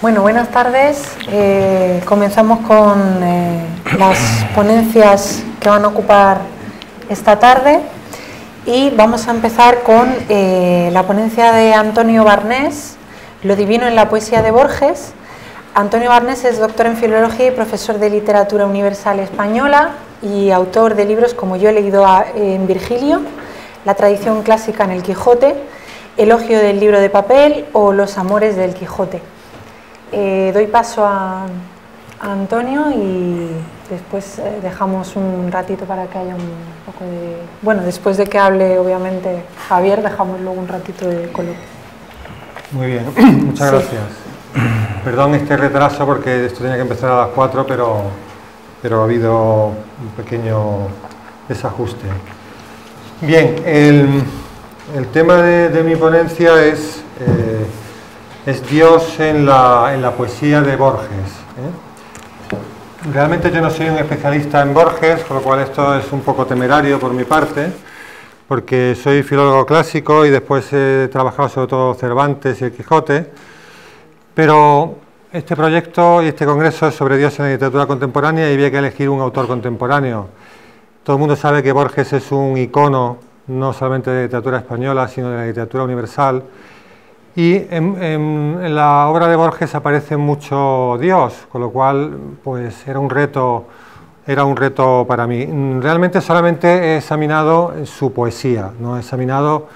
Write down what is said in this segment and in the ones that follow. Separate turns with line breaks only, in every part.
Bueno, buenas tardes. Comenzamos con las ponencias que van a ocupar esta tarde y vamos a empezar con la ponencia de Antonio Barnés, Lo divino en la poesía de Borges. Antonio Barnés es doctor en Filología y profesor de Literatura Universal Española y autor de libros como Yo he leído en Virgilio, La tradición clásica en el Quijote, Elogio del libro de papel o Los amores del Quijote. Doy paso a Antonio y después dejamos un ratito para que haya un poco de... Bueno, después de que hable obviamente Javier, dejamos luego un ratito de coloquio.
Muy bien, muchas gracias. Perdón este retraso porque esto tenía que empezar a las 4, pero ha habido un pequeño desajuste. Bien, el tema de mi ponencia es Dios en la poesía de Borges. Realmente yo no soy un especialista en Borges, con lo cual esto es un poco temerario por mi parte, porque soy filólogo clásico y después he trabajado sobre todo Cervantes y el Quijote, pero este proyecto y este congreso es sobre Dios en la literatura contemporánea y había que elegir un autor contemporáneo. Todo el mundo sabe que Borges es un icono no solamente de literatura española, sino de la literatura universal. Y en la obra de Borges aparece mucho Dios, con lo cual pues era un reto para mí. Realmente solamente he examinado su poesía, no he examinado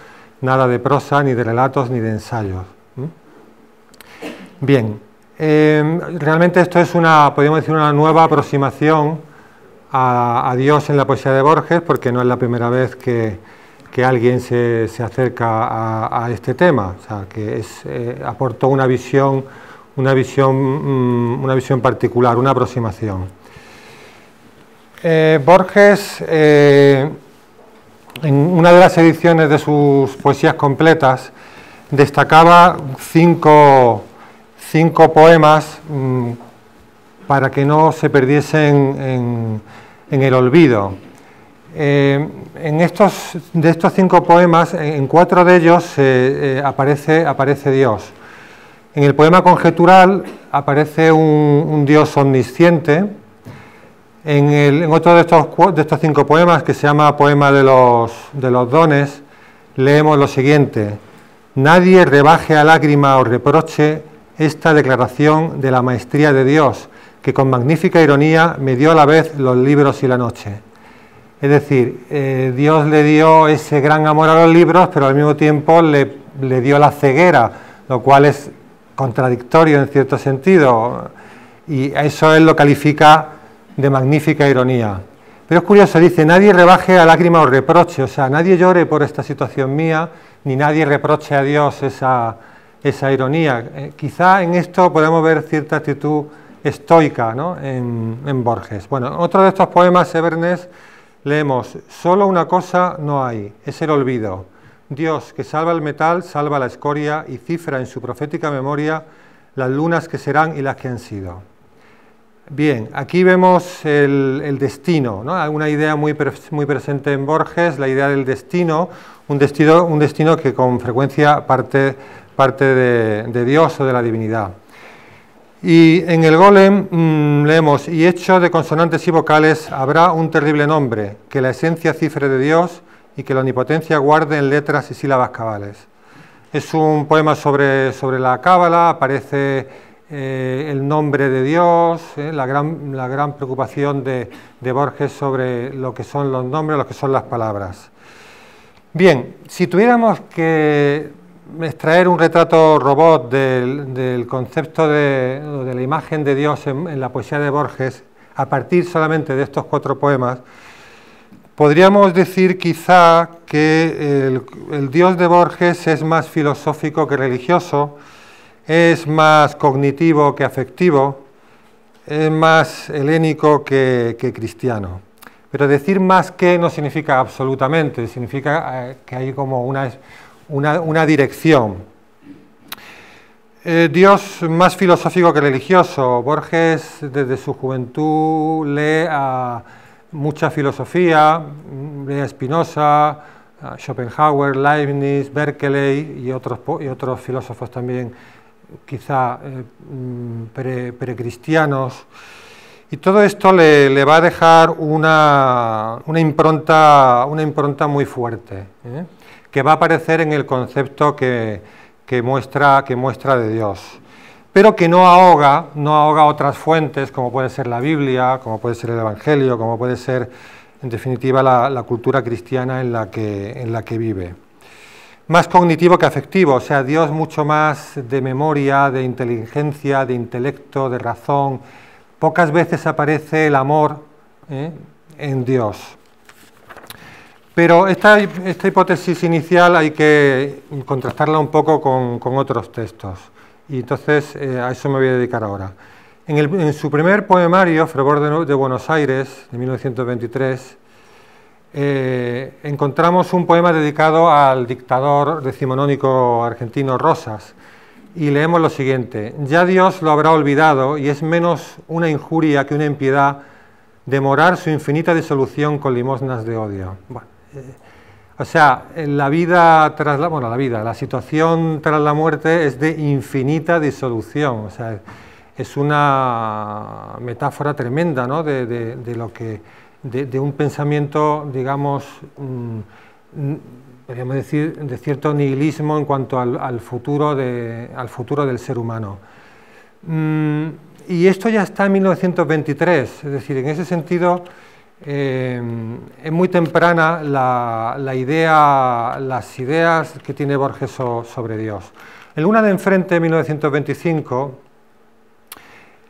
nada de prosa, ni de relatos, ni de ensayos. Bien, realmente esto es podríamos decir, una nueva aproximación a Dios en la poesía de Borges, porque no es la primera vez que alguien se acerca a este tema, o sea, que aportó una visión particular, una aproximación. Borges, en una de las ediciones de sus poesías completas, destacaba cinco poemas para que no se perdiesen en el olvido. De estos 5 poemas, en 4 de ellos aparece Dios. En el poema conjetural aparece un Dios omnisciente. En otro de estos 5 poemas, que se llama Poema de los dones, leemos lo siguiente: nadie rebaje a lágrima o reproche esta declaración de la maestría de Dios, que con magnífica ironía me dio a la vez los libros y la noche. Es decir, Dios le dio ese gran amor a los libros, pero al mismo tiempo le dio la ceguera, lo cual es contradictorio en cierto sentido, y a eso él lo califica de magnífica ironía. Pero es curioso, dice, nadie rebaje a lágrima o reproche, o sea, nadie llore por esta situación mía, ni nadie reproche a Dios esa ironía. Quizá en esto podemos ver cierta actitud estoica, ¿no?, en Borges. Bueno, otro de estos poemas, Evernés, leemos: solo una cosa no hay, es el olvido. Dios, que salva el metal, salva la escoria y cifra en su profética memoria las lunas que serán y las que han sido. Bien, aquí vemos el destino, ¿no? Una idea muy presente en Borges, la idea del destino, un destino que con frecuencia parte de Dios o de la divinidad. Y en el Golem leemos: y hecho de consonantes y vocales habrá un terrible nombre, que la esencia cifre de Dios y que la omnipotencia guarde en letras y sílabas cabales. Es un poema sobre la cábala, aparece el nombre de Dios, la gran preocupación de Borges sobre lo que son los nombres, lo que son las palabras. Bien, si tuviéramos que extraer un retrato robot del concepto de la imagen de Dios en la poesía de Borges, a partir solamente de estos 4 poemas, podríamos decir quizá que el Dios de Borges es más filosófico que religioso, es más cognitivo que afectivo, es más helénico que cristiano. Pero decir más que no significa absolutamente, significa que hay como una dirección. Dios más filosófico que religioso. Borges desde su juventud lee a mucha filosofía, lee a Spinoza, a Schopenhauer, Leibniz, Berkeley y otros filósofos también quizá precristianos, y todo esto le va a dejar una impronta muy fuerte, que va a aparecer en el concepto que muestra de Dios, pero que no ahoga otras fuentes, como puede ser la Biblia, como puede ser el Evangelio, como puede ser, en definitiva, la cultura cristiana en la que vive. Más cognitivo que afectivo, o sea, Dios mucho más de memoria, de inteligencia, de intelecto, de razón. Pocas veces aparece el amor en Dios. Pero esta hipótesis inicial hay que contrastarla un poco con otros textos. Y entonces a eso me voy a dedicar ahora. En su primer poemario, Fervor de Buenos Aires, de 1923, encontramos un poema dedicado al dictador decimonónico argentino Rosas. Y leemos lo siguiente: ya Dios lo habrá olvidado y es menos una injuria que una impiedad demorar su infinita disolución con limosnas de odio. Bueno, o sea, la situación tras la muerte es de infinita disolución, o sea, es una metáfora tremenda, ¿no? de un pensamiento, digamos, podríamos decir, de cierto nihilismo en cuanto al futuro del ser humano. Y esto ya está en 1923, es decir, en ese sentido es muy temprana las ideas que tiene Borges sobre Dios. En Luna de Enfrente, de 1925,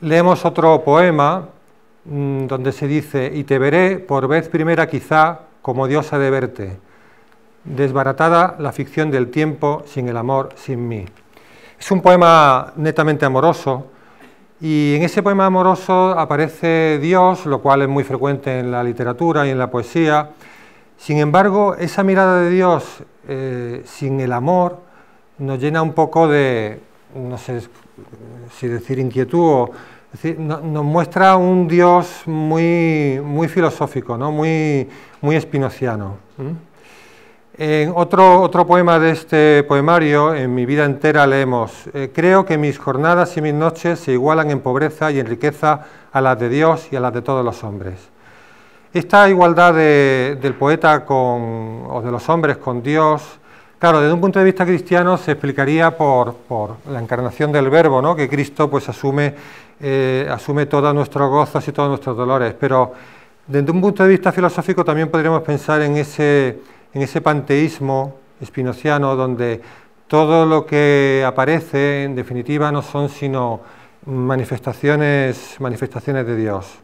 leemos otro poema donde se dice: y te veré por vez primera quizá como Dios ha de verte, desbaratada la ficción del tiempo, sin el amor, sin mí. Es un poema netamente amoroso, y en ese poema amoroso aparece Dios, lo cual es muy frecuente en la literatura y en la poesía. Sin embargo, esa mirada de Dios sin el amor nos llena un poco de, no sé si decir inquietud, es decir, nos muestra un Dios muy filosófico, ¿no? muy espinociano. En otro poema de este poemario, En mi vida entera, leemos: creo que mis jornadas y mis noches se igualan en pobreza y en riqueza a las de Dios y a las de todos los hombres. Esta igualdad del poeta o de los hombres con Dios, claro, desde un punto de vista cristiano se explicaría por la encarnación del Verbo, ¿no? Que Cristo pues asume todos nuestros gozos y todos nuestros dolores, pero desde un punto de vista filosófico también podríamos pensar en ese panteísmo espinociano, donde todo lo que aparece, en definitiva, no son sino manifestaciones de Dios.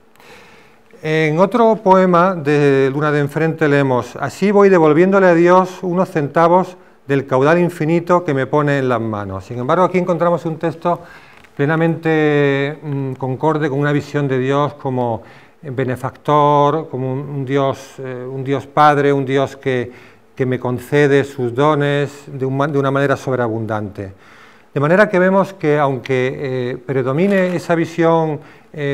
En otro poema de Luna de Enfrente leemos: así voy devolviéndole a Dios unos centavos del caudal infinito que me pone en las manos. Sin embargo, aquí encontramos un texto plenamente concorde con una visión de Dios como benefactor, como un Dios Padre, un Dios que me concede sus dones de una manera sobreabundante. De manera que vemos que, aunque predomine esa visión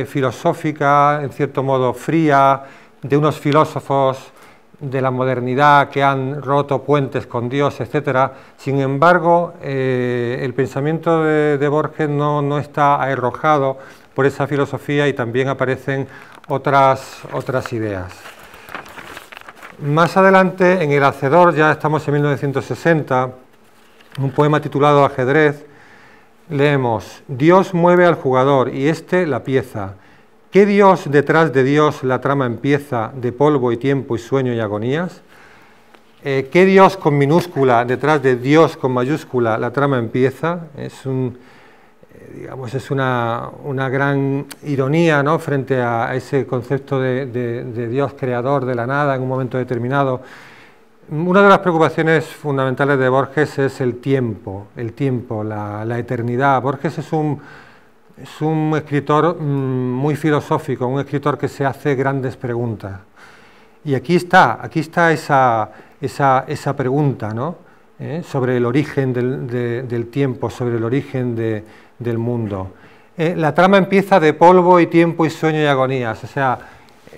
filosófica, en cierto modo fría, de unos filósofos de la modernidad que han roto puentes con Dios, etc., sin embargo, el pensamiento de Borges no está arrojado por esa filosofía, y también aparecen otras ideas. Más adelante, en El Hacedor, ya estamos en 1960, un poema titulado Ajedrez, leemos: Dios mueve al jugador y éste la pieza. ¿Qué Dios detrás de Dios la trama empieza, de polvo y tiempo y sueño y agonías? ¿Qué Dios con minúscula detrás de Dios con mayúscula la trama empieza? Es una gran ironía, ¿no?, frente a ese concepto de Dios creador de la nada en un momento determinado. Una de las preocupaciones fundamentales de Borges es el tiempo, la eternidad. Borges es un escritor muy filosófico, un escritor que se hace grandes preguntas. Y aquí está esa pregunta, ¿no?, sobre el origen del tiempo, sobre el origen del mundo. La trama empieza de polvo y tiempo y sueño y agonías. O sea,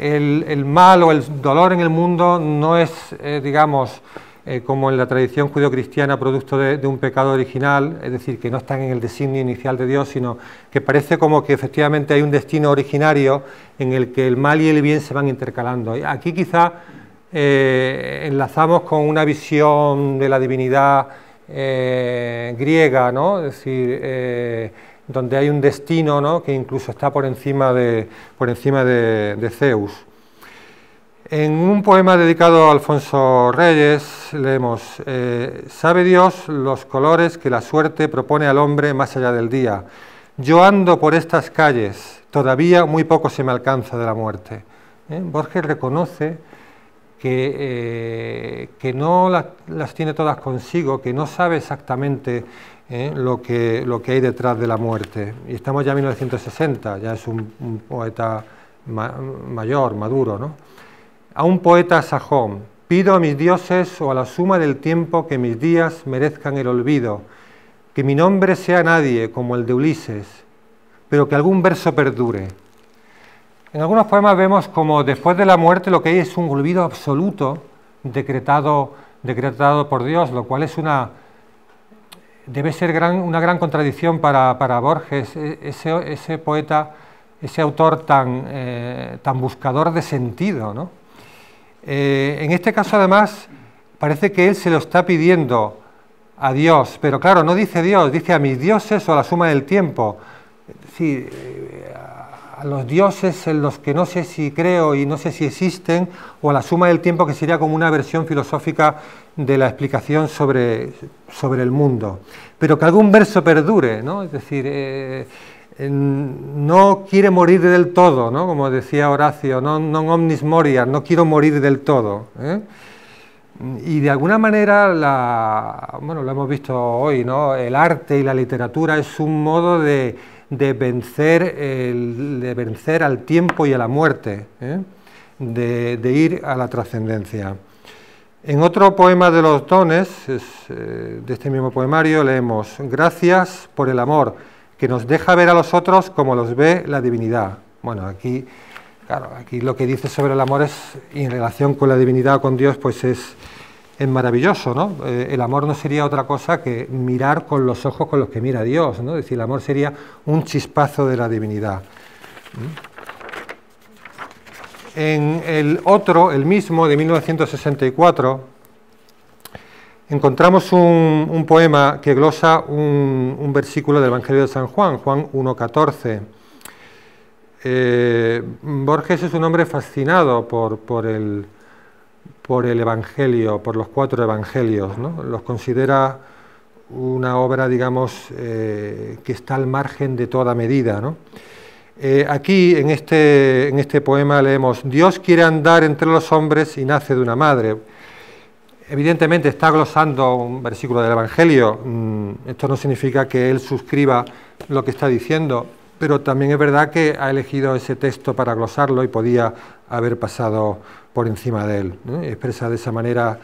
el mal o el dolor en el mundo no es, digamos, como en la tradición judeocristiana, producto de un pecado original, es decir, que no están en el designio inicial de Dios, sino que parece como que efectivamente hay un destino originario en el que el mal y el bien se van intercalando. Aquí quizá enlazamos con una visión de la divinidad griega, ¿no? Es decir, donde hay un destino, ¿no?, que incluso está por encima de Zeus. En un poema dedicado a Alfonso Reyes leemos: sabe Dios los colores que la suerte propone al hombre más allá del día. Yo ando por estas calles, todavía muy poco se me alcanza de la muerte. Borges reconoce que no las tiene todas consigo, que no sabe exactamente lo que hay detrás de la muerte. Y estamos ya en 1960, ya es un poeta mayor, maduro, ¿no? A un poeta sajón: pido a mis dioses o a la suma del tiempo que mis días merezcan el olvido, que mi nombre sea nadie como el de Ulises, pero que algún verso perdure. En algunos poemas vemos como después de la muerte lo que hay es un olvido absoluto decretado por Dios, lo cual es debe ser una gran contradicción para Borges, ese poeta, ese autor tan buscador de sentido, ¿no? En este caso, además, parece que él se lo está pidiendo a Dios, pero claro, no dice Dios, dice a mis dioses o a la suma del tiempo. Sí, a los dioses en los que no sé si creo y no sé si existen, o a la suma del tiempo, que sería como una versión filosófica de la explicación sobre el mundo. Pero que algún verso perdure, ¿no? Es decir, no quiere morir del todo, ¿no? Como decía Horacio, non omnis moriar, no quiero morir del todo, ¿eh? Y de alguna manera, bueno, lo hemos visto hoy, ¿no? El arte y la literatura es un modo de vencer al tiempo y a la muerte, ¿eh? de ir a la trascendencia. En otro poema de los dones, de este mismo poemario, leemos: gracias por el amor, que nos deja ver a los otros como los ve la divinidad. Bueno, aquí, claro, aquí lo que dice sobre el amor en relación con la divinidad, con Dios, pues es maravilloso, ¿no? El amor no sería otra cosa que mirar con los ojos con los que mira Dios, ¿no? Es decir, el amor sería un chispazo de la divinidad. En el mismo, de 1964, encontramos un poema que glosa un versículo del Evangelio de San Juan, Juan 1,14. Borges es un hombre fascinado por el Evangelio, por los 4 Evangelios, ¿no? Los considera una obra, digamos, que está al margen de toda medida, ¿no? Aquí, en este poema, leemos: Dios quiere andar entre los hombres y nace de una madre. Evidentemente está glosando un versículo del Evangelio. Esto no significa que él suscriba lo que está diciendo, pero también es verdad que ha elegido ese texto para glosarlo y podía haber pasado por encima de él, ¿no? Expresa de esa manera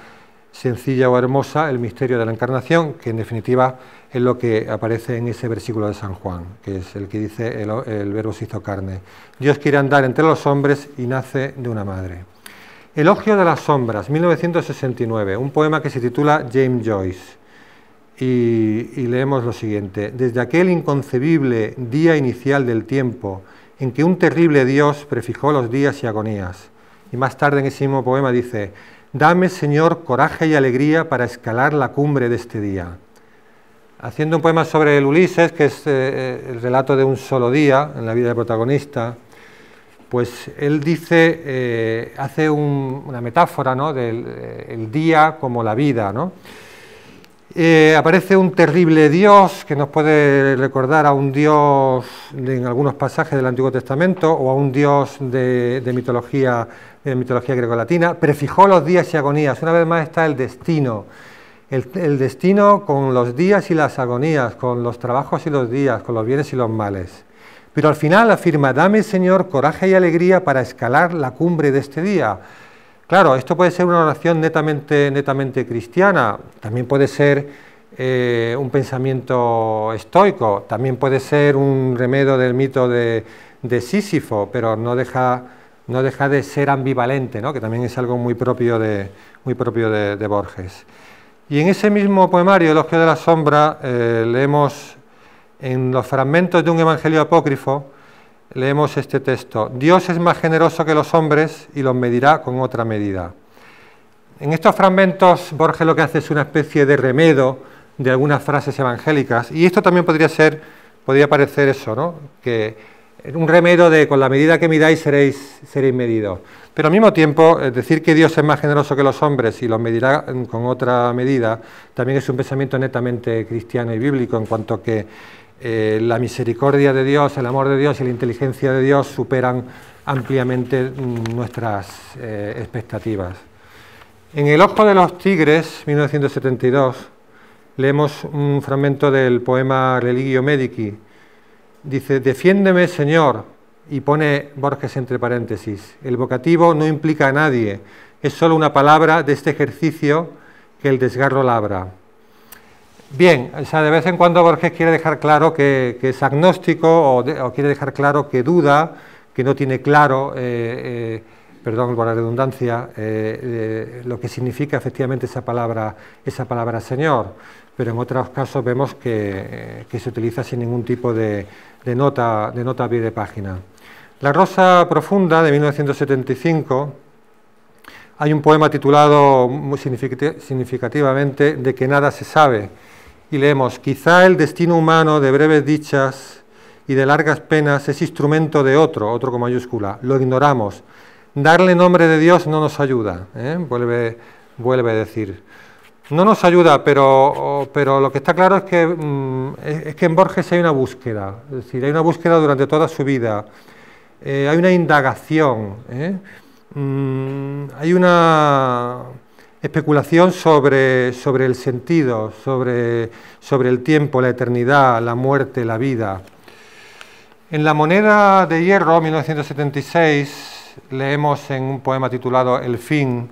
sencilla o hermosa el misterio de la encarnación, que en definitiva es lo que aparece en ese versículo de San Juan, que es el que dice el Verbo se hizo carne. Dios quiere andar entre los hombres y nace de una madre. Elogio de las sombras, 1969, un poema que se titula James Joyce. Y leemos lo siguiente: desde aquel inconcebible día inicial del tiempo, en que un terrible Dios prefijó los días y agonías. Y más tarde en ese mismo poema dice: dame, Señor, coraje y alegría para escalar la cumbre de este día. Haciendo un poema sobre el Ulises, que es el relato de un solo día en la vida del protagonista, pues él dice, hace una metáfora, ¿no?, del día como la vida, ¿no? Aparece un terrible Dios que nos puede recordar a un Dios en algunos pasajes del Antiguo Testamento o a un Dios de mitología grecolatina. Prefijó los días y agonías. Una vez más está el destino. El destino con los días y las agonías, con los trabajos y los días, con los bienes y los males. Pero al final afirma: dame, Señor, coraje y alegría para escalar la cumbre de este día. Claro, esto puede ser una oración netamente cristiana, también puede ser un pensamiento estoico, también puede ser un remedio del mito de Sísifo, pero no deja no deja de ser ambivalente, ¿no? Que también es algo muy propio de Borges. Y en ese mismo poemario, Elogio de la sombra, leemos en los fragmentos de un evangelio apócrifo, leemos este texto: Dios es más generoso que los hombres y los medirá con otra medida. En estos fragmentos Borges lo que hace es una especie de remedo de algunas frases evangélicas, y esto también podría parecer eso, ¿no? Que un remedo de con la medida que midáis seréis medidos. Pero al mismo tiempo, decir que Dios es más generoso que los hombres y los medirá con otra medida, también es un pensamiento netamente cristiano y bíblico, en cuanto que la misericordia de Dios, el amor de Dios y la inteligencia de Dios superan ampliamente nuestras expectativas. En El ojo de los tigres, 1972, leemos un fragmento del poema Religio Medici. Dice: defiéndeme, Señor, y pone Borges entre paréntesis. El vocativo no implica a nadie, es solo una palabra de este ejercicio que el desgarro labra. Bien, o sea, de vez en cuando Borges quiere dejar claro que es agnóstico o quiere dejar claro que duda, que no tiene claro, perdón por la redundancia, lo que significa efectivamente esa palabra Señor, pero en otros casos vemos que se utiliza sin ningún tipo de nota a pie de página. La rosa profunda, de 1975, hay un poema titulado muy significativamente De que nada se sabe, y leemos: quizá el destino humano de breves dichas y de largas penas es instrumento de otro con mayúscula, lo ignoramos, darle nombre de Dios no nos ayuda, vuelve a decir. No nos ayuda, pero lo que está claro es que en Borges hay una búsqueda, es decir, hay una búsqueda durante toda su vida, hay una indagación, hay una especulación sobre el sentido, sobre el tiempo, la eternidad, la muerte, la vida. En La moneda de hierro, 1976, leemos en un poema titulado El fin: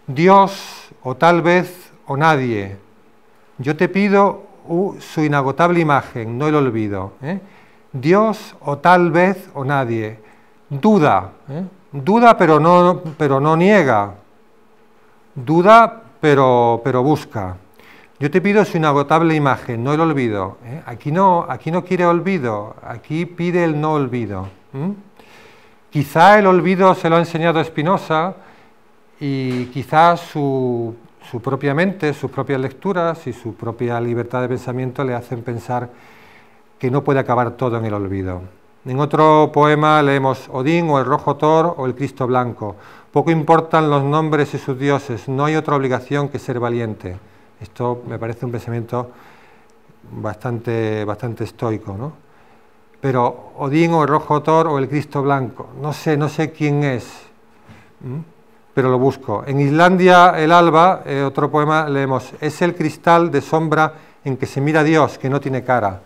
Dios, o tal vez, o nadie, yo te pido su inagotable imagen, no el olvido. Dios, o tal vez, o nadie. Duda, duda pero no niega. Duda pero busca. Yo te pido su inagotable imagen, no el olvido. Aquí no quiere olvido, aquí pide el no olvido. Quizá el olvido se lo ha enseñado Spinoza, y quizá su propia mente, sus propias lecturas y su propia libertad de pensamiento le hacen pensar que no puede acabar todo en el olvido. En otro poema leemos: Odín, o el rojo Thor, o el Cristo blanco. Poco importan los nombres y sus dioses, no hay otra obligación que ser valiente. Esto me parece un pensamiento bastante estoico, ¿no? Pero Odín, o el rojo Thor, o el Cristo blanco, no sé quién es, pero lo busco. En Islandia el alba, otro poema, leemos: es el cristal de sombra en que se mira a Dios, que no tiene cara.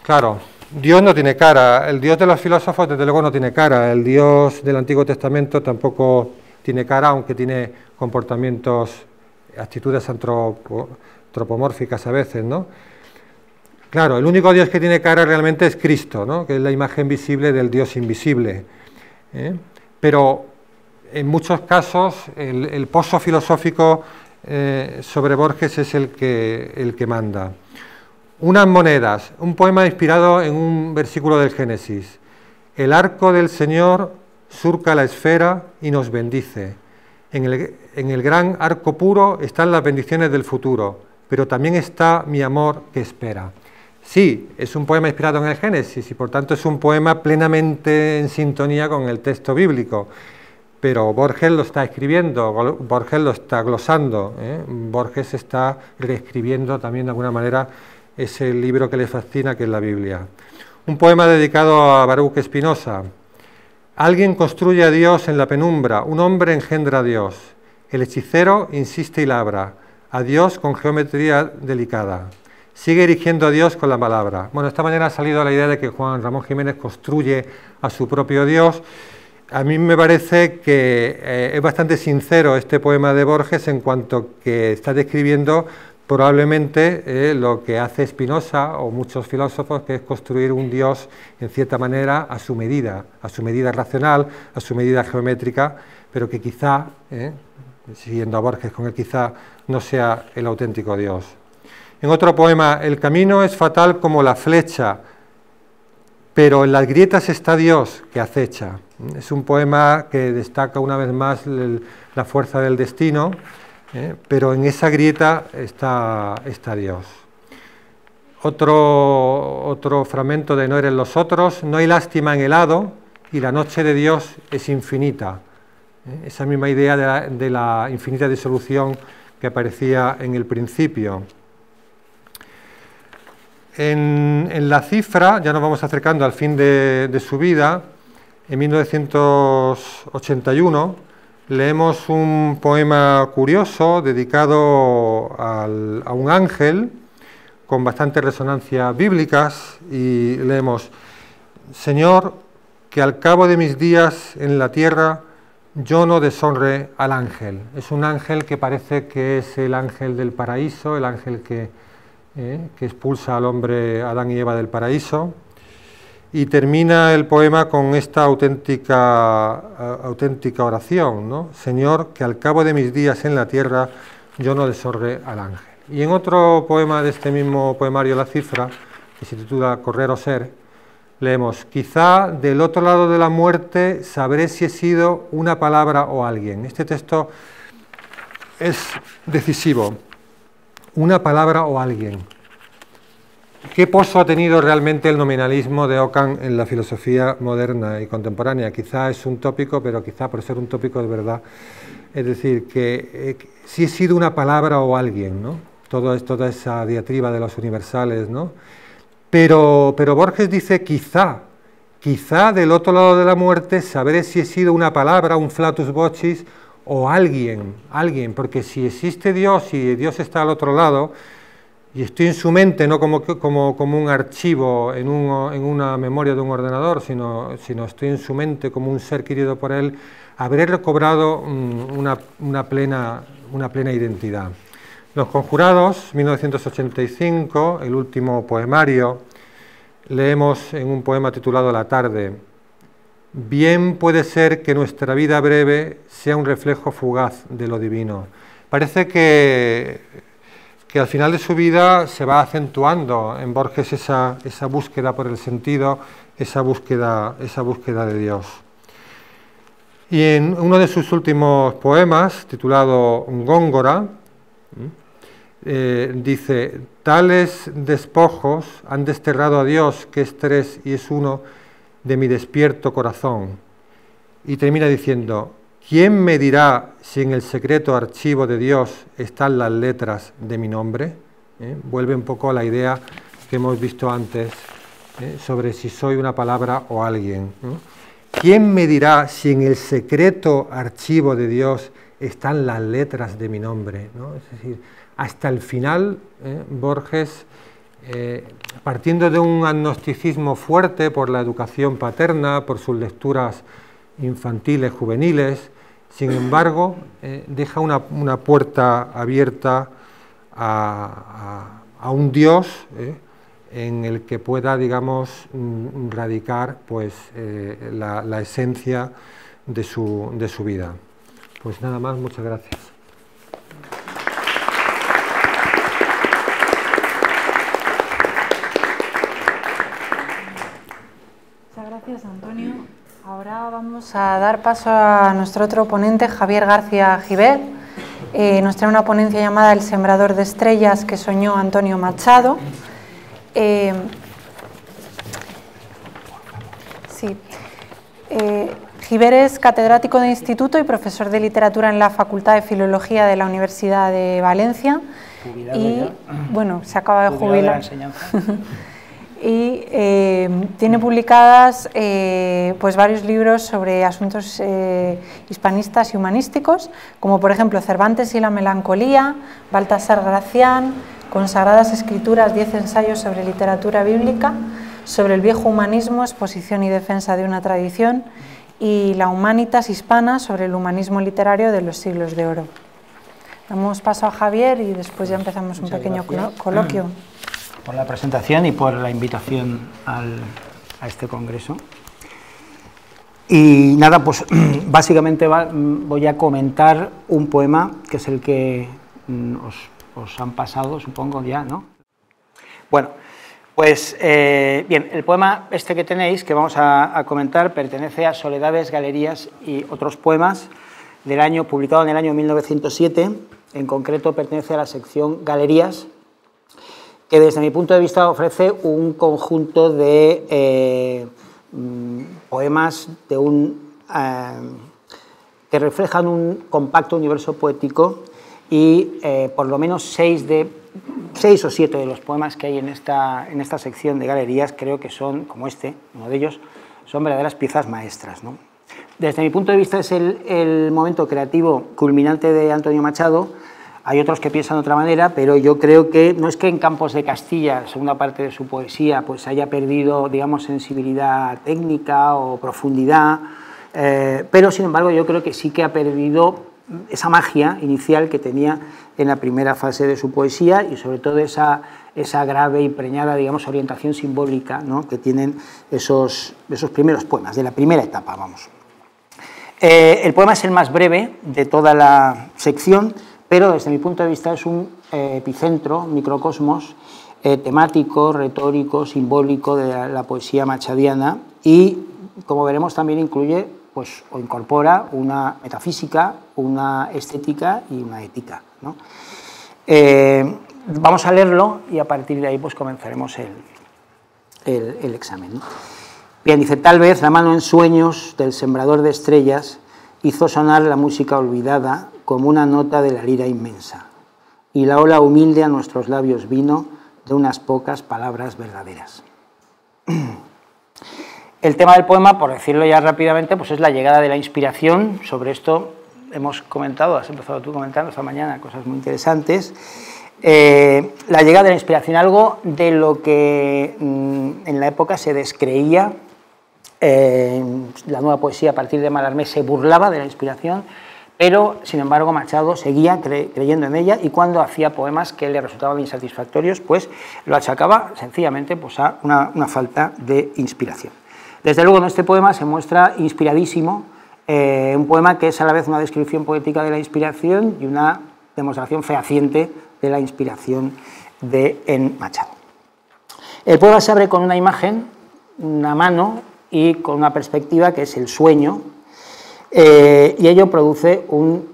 Claro, Dios no tiene cara, el Dios de los filósofos desde luego no tiene cara, el Dios del Antiguo Testamento tampoco tiene cara, aunque tiene comportamientos, actitudes antropomórficas a veces, ¿no? Claro, el único Dios que tiene cara realmente es Cristo, ¿no? Que es la imagen visible del Dios invisible. Pero en muchos casos el pozo filosófico sobre Borges es el que manda. Unas monedas, un poema inspirado en un versículo del Génesis. El arco del Señor surca la esfera y nos bendice. En el gran arco puro están las bendiciones del futuro, pero también está mi amor que espera. Sí, es un poema inspirado en el Génesis y por tanto es un poema plenamente en sintonía con el texto bíblico. Pero Borges lo está escribiendo, Borges lo está glosando, Borges está reescribiendo también de alguna manera ese libro que le fascina, que es la Biblia. Un poema dedicado a Baruch Spinoza. Alguien construye a Dios en la penumbra, un hombre engendra a Dios. El hechicero insiste y labra, a Dios con geometría delicada. Sigue erigiendo a Dios con la palabra. Bueno, esta mañana ha salido la idea de que Juan Ramón Jiménez construye a su propio Dios. A mí me parece que es bastante sincero este poema de Borges en cuanto que está describiendo probablemente lo que hace Spinoza o muchos filósofos, que es construir un Dios en cierta manera a su medida racional, a su medida geométrica, pero que quizá, siguiendo a Borges con el quizá, no sea el auténtico Dios. En otro poema, el camino es fatal como la flecha, pero en las grietas está Dios que acecha. Es un poema que destaca una vez más la fuerza del destino, pero en esa grieta está Dios. Otro fragmento de No eres los otros, no hay lástima en el hado y la noche de Dios es infinita. Esa misma idea de la infinita disolución que aparecía en el principio. En La cifra, ya nos vamos acercando al fin de su vida, en 1981, leemos un poema curioso dedicado a un ángel con bastantes resonancias bíblicas y leemos: Señor, que al cabo de mis días en la tierra yo no deshonre al ángel. Es un ángel que parece que es el ángel del paraíso, el ángel que expulsa al hombre, Adán y Eva, del paraíso. Y termina el poema con esta auténtica oración, ¿no? Señor, que al cabo de mis días en la tierra yo no deshonre al ángel. Y en otro poema de este mismo poemario, La cifra, que se titula Correr o ser, leemos: quizá del otro lado de la muerte sabré si he sido una palabra o alguien. Este texto es decisivo. Una palabra o alguien. ¿Qué pozo ha tenido realmente el nominalismo de Ockham en la filosofía moderna y contemporánea? Quizá es un tópico, pero quizá por ser un tópico de verdad. Es decir, que si he sido una palabra o alguien, ¿no? Toda esa diatriba de los universales, ¿no? Pero Borges dice quizá del otro lado de la muerte sabré si he sido una palabra, un flatus vocis, o alguien, porque si existe Dios y Dios está al otro lado, y estoy en su mente, no como un archivo en una memoria de un ordenador, sino estoy en su mente como un ser querido por él, habré recobrado una plena identidad. Los Conjurados, 1985, el último poemario, leemos en un poema titulado La tarde: bien puede ser que nuestra vida breve sea un reflejo fugaz de lo divino. Parece que al final de su vida se va acentuando en Borges esa búsqueda por el sentido, esa búsqueda de Dios. Y en uno de sus últimos poemas, titulado Góngora, dice: tales despojos han desterrado a Dios, que es tres y es uno, de mi despierto corazón. Y termina diciendo: ¿quién me dirá si en el secreto archivo de Dios están las letras de mi nombre? Vuelve un poco a la idea que hemos visto antes sobre si soy una palabra o alguien, ¿no? ¿Quién me dirá si en el secreto archivo de Dios están las letras de mi nombre, ¿no? Es decir, hasta el final, Borges, partiendo de un agnosticismo fuerte por la educación paterna, por sus lecturas infantiles, juveniles, sin embargo, deja una puerta abierta a un Dios en el que pueda, digamos, radicar pues, la esencia de su vida. Pues nada más, muchas gracias.
Muchas gracias, Antonio. Ahora vamos a dar paso a nuestro otro ponente, Javier García Gibert. Nos trae una ponencia llamada El sembrador de estrellas que soñó Antonio Machado. Gibert es catedrático de instituto y profesor de literatura en la Facultad de Filología de la Universidad de Valencia.
Jubilado
y
ya.
Bueno, se acaba de jubilar.
De la enseñanza.
Y tiene publicadas pues varios libros sobre asuntos hispanistas y humanísticos, como por ejemplo Cervantes y la melancolía, Baltasar Gracián, Consagradas Escrituras, 10 ensayos sobre literatura bíblica, sobre el viejo humanismo, exposición y defensa de una tradición, y La Humanitas hispana, sobre el humanismo literario de los siglos de oro. Damos paso a Javier y después ya empezamos un pequeño coloquio.
Por la presentación y por la invitación a este congreso. Y nada, pues básicamente voy a comentar un poema que es el que os han pasado, supongo ya, ¿no? Bueno, pues bien, el poema este que tenéis, que vamos a comentar, pertenece a Soledades, Galerías y otros poemas del año, publicado en el año 1907, en concreto pertenece a la sección Galerías, que desde mi punto de vista ofrece un conjunto de poemas que reflejan un compacto universo poético y por lo menos 6 o 7 de los poemas que hay en esta sección de Galerías creo que son, como uno de ellos, son verdaderas piezas maestras, ¿no? Desde mi punto de vista es el momento creativo culminante de Antonio Machado. Hay otros que piensan de otra manera, pero yo creo que no es que en Campos de Castilla, segunda parte de su poesía, pues haya perdido, digamos, sensibilidad técnica o profundidad, pero sin embargo yo creo que sí que ha perdido esa magia inicial que tenía en la primera fase de su poesía y sobre todo esa grave, impregnada, digamos, orientación simbólica, ¿no?, que tienen esos primeros poemas, de la primera etapa, vamos. El poema es el más breve de toda la sección, pero desde mi punto de vista es un epicentro, un microcosmos temático, retórico, simbólico de la poesía machadiana y, como veremos, también incluye, pues, o incorpora una metafísica, una estética y una ética, ¿no? Vamos a leerlo y a partir de ahí pues comenzaremos el examen, ¿no? Bien, dice: tal vez la mano en sueños del sembrador de estrellas hizo sonar la música olvidada como una nota de la lira inmensa, y la ola humilde a nuestros labios vino de unas pocas palabras verdaderas. El tema del poema, por decirlo ya rápidamente, pues es la llegada de la inspiración. Sobre esto hemos comentado, has empezado tú comentando esta mañana cosas muy interesantes. La llegada de la inspiración, algo de lo que en la época se descreía. La nueva poesía a partir de Mallarmé se burlaba de la inspiración, pero sin embargo Machado seguía creyendo en ella y cuando hacía poemas que le resultaban insatisfactorios, pues lo achacaba sencillamente pues, a una falta de inspiración. Desde luego en este poema se muestra inspiradísimo, un poema que es a la vez una descripción poética de la inspiración y una demostración fehaciente de la inspiración en Machado. El poema se abre con una imagen, una mano, y con una perspectiva que es el sueño, y ello produce un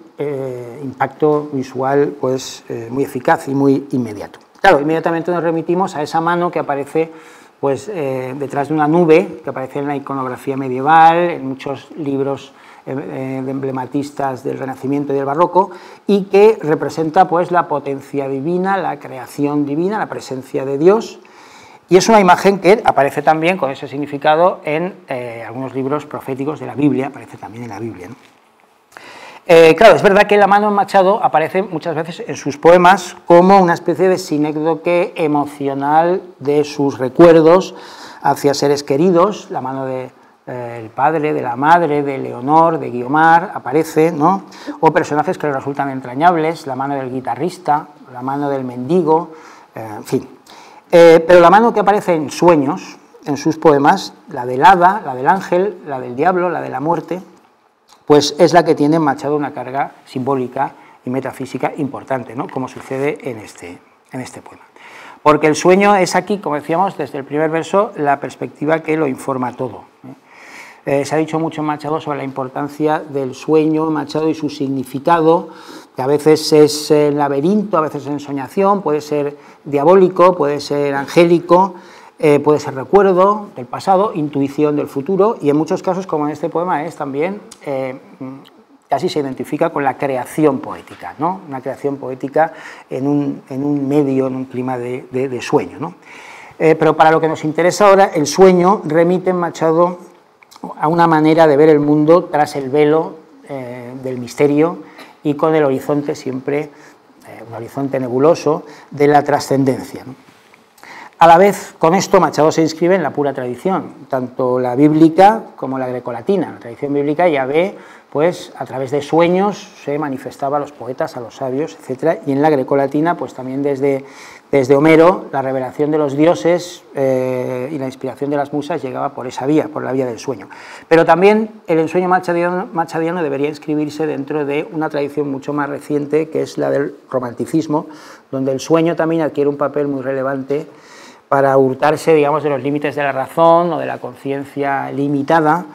impacto visual pues, muy eficaz y muy inmediato. Claro, inmediatamente nos remitimos a esa mano que aparece pues, detrás de una nube, que aparece en la iconografía medieval, en muchos libros de emblematistas del Renacimiento y del Barroco, y que representa pues, la potencia divina, la creación divina, la presencia de Dios. Y es una imagen que aparece también con ese significado en algunos libros proféticos de la Biblia, aparece también en la Biblia, ¿no? Claro, es verdad que la mano en Machado aparece muchas veces en sus poemas como una especie de sinécdoque emocional de sus recuerdos hacia seres queridos. La mano del padre, de la madre, de Leonor, de Guiomar, aparece, ¿no? O personajes que le resultan entrañables, la mano del guitarrista, la mano del mendigo, en fin. Pero la mano que aparece en sueños, en sus poemas, la del hada, la del ángel, la del diablo, la de la muerte, pues es la que tiene en Machado una carga simbólica y metafísica importante, ¿no?, como sucede en este poema. Porque el sueño es aquí, como decíamos, desde el primer verso, la perspectiva que lo informa todo, ¿eh? Se ha dicho mucho en Machado sobre la importancia del sueño, Machado y su significado, que a veces es laberinto, a veces es ensoñación, puede ser diabólico, puede ser angélico, puede ser recuerdo del pasado, intuición del futuro, y en muchos casos, como en este poema, es también casi se identifica con la creación poética, ¿no? Una creación poética en un medio, en un clima de sueño, ¿no? Pero para lo que nos interesa ahora, el sueño remite en Machado a una manera de ver el mundo tras el velo del misterio y con el horizonte siempre, un horizonte nebuloso de la trascendencia, ¿no? A la vez, con esto, Machado se inscribe en la pura tradición, tanto la bíblica como la grecolatina. La tradición bíblica ya ve pues a través de sueños se manifestaba a los poetas, a los sabios, etc. Y en la grecolatina, pues también desde Homero, la revelación de los dioses y la inspiración de las musas llegaba por esa vía, por la vía del sueño. Pero también el ensueño machadiano debería inscribirse dentro de una tradición mucho más reciente, que es la del romanticismo, donde el sueño también adquiere un papel muy relevante para hurtarse, digamos, de los límites de la razón o de la conciencia limitada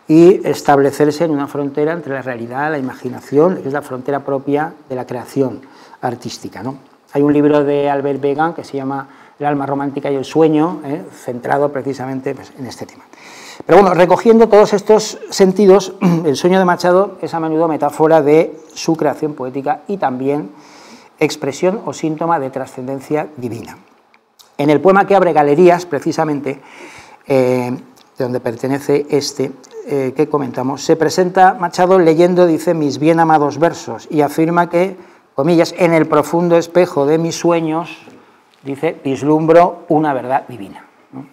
y establecerse en una frontera entre la realidad, la imaginación, que es la frontera propia de la creación artística, ¿no? Hay un libro de Albert Began que se llama El alma romántica y el sueño, centrado precisamente pues, en este tema. Pero bueno, recogiendo todos estos sentidos, el sueño de Machado es a menudo metáfora de su creación poética y también expresión o síntoma de trascendencia divina. En el poema que abre Galerías, precisamente, de donde pertenece este, que comentamos, se presenta Machado leyendo, dice, mis bien amados versos, y afirma que, comillas, en el profundo espejo de mis sueños, dice, vislumbro una verdad divina, ¿no?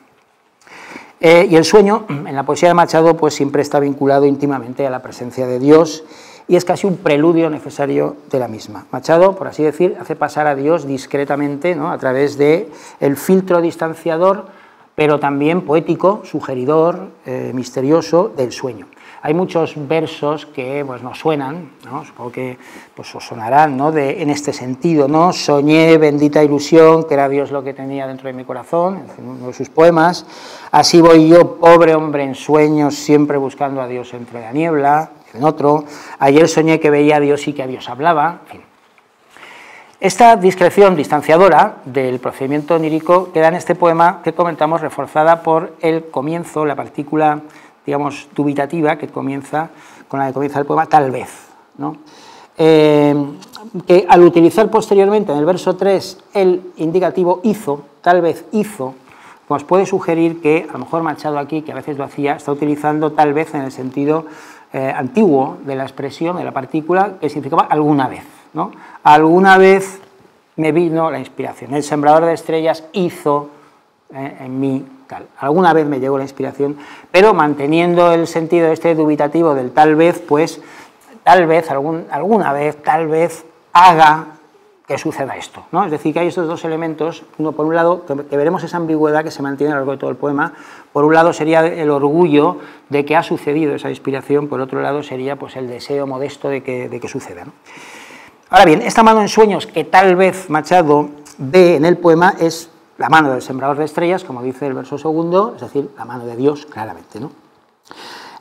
Y el sueño, en la poesía de Machado, pues siempre está vinculado íntimamente a la presencia de Dios, y es casi un preludio necesario de la misma. Machado, por así decir, hace pasar a Dios discretamente, ¿no?, a través del filtro distanciador, pero también poético, sugeridor, misterioso del sueño. Hay muchos versos que pues, nos suenan, ¿no? Supongo que pues, os sonarán, ¿no?, en este sentido, ¿no? Soñé, bendita ilusión, que era Dios lo que tenía dentro de mi corazón, en uno de sus poemas. Así voy yo, pobre hombre en sueños, siempre buscando a Dios entre la niebla. En otro, ayer soñé que veía a Dios y que a Dios hablaba, en fin. Esta discreción distanciadora del procedimiento onírico queda en este poema que comentamos, reforzada por el comienzo, la partícula, digamos, dubitativa que comienza, con la que comienza el poema, tal vez, ¿no? Que al utilizar posteriormente en el verso 3 el indicativo hizo, tal vez hizo, pues puede sugerir que a lo mejor Machado aquí, que a veces lo hacía, está utilizando tal vez en el sentido antiguo de la expresión, de la partícula, que significaba alguna vez, ¿no? Alguna vez me vino la inspiración, el sembrador de estrellas hizo en mí tal, alguna vez me llegó la inspiración, pero manteniendo el sentido este dubitativo del tal vez, pues tal vez, alguna vez, tal vez haga que suceda esto, ¿no? Es decir, que hay estos dos elementos, uno por un lado, que veremos esa ambigüedad que se mantiene a lo largo de todo el poema, por un lado sería el orgullo de que ha sucedido esa inspiración, por otro lado sería pues el deseo modesto de que suceda, ¿no? Ahora bien, esta mano en sueños que tal vez Machado ve en el poema es la mano del sembrador de estrellas, como dice el verso segundo, es decir, la mano de Dios, claramente, ¿no?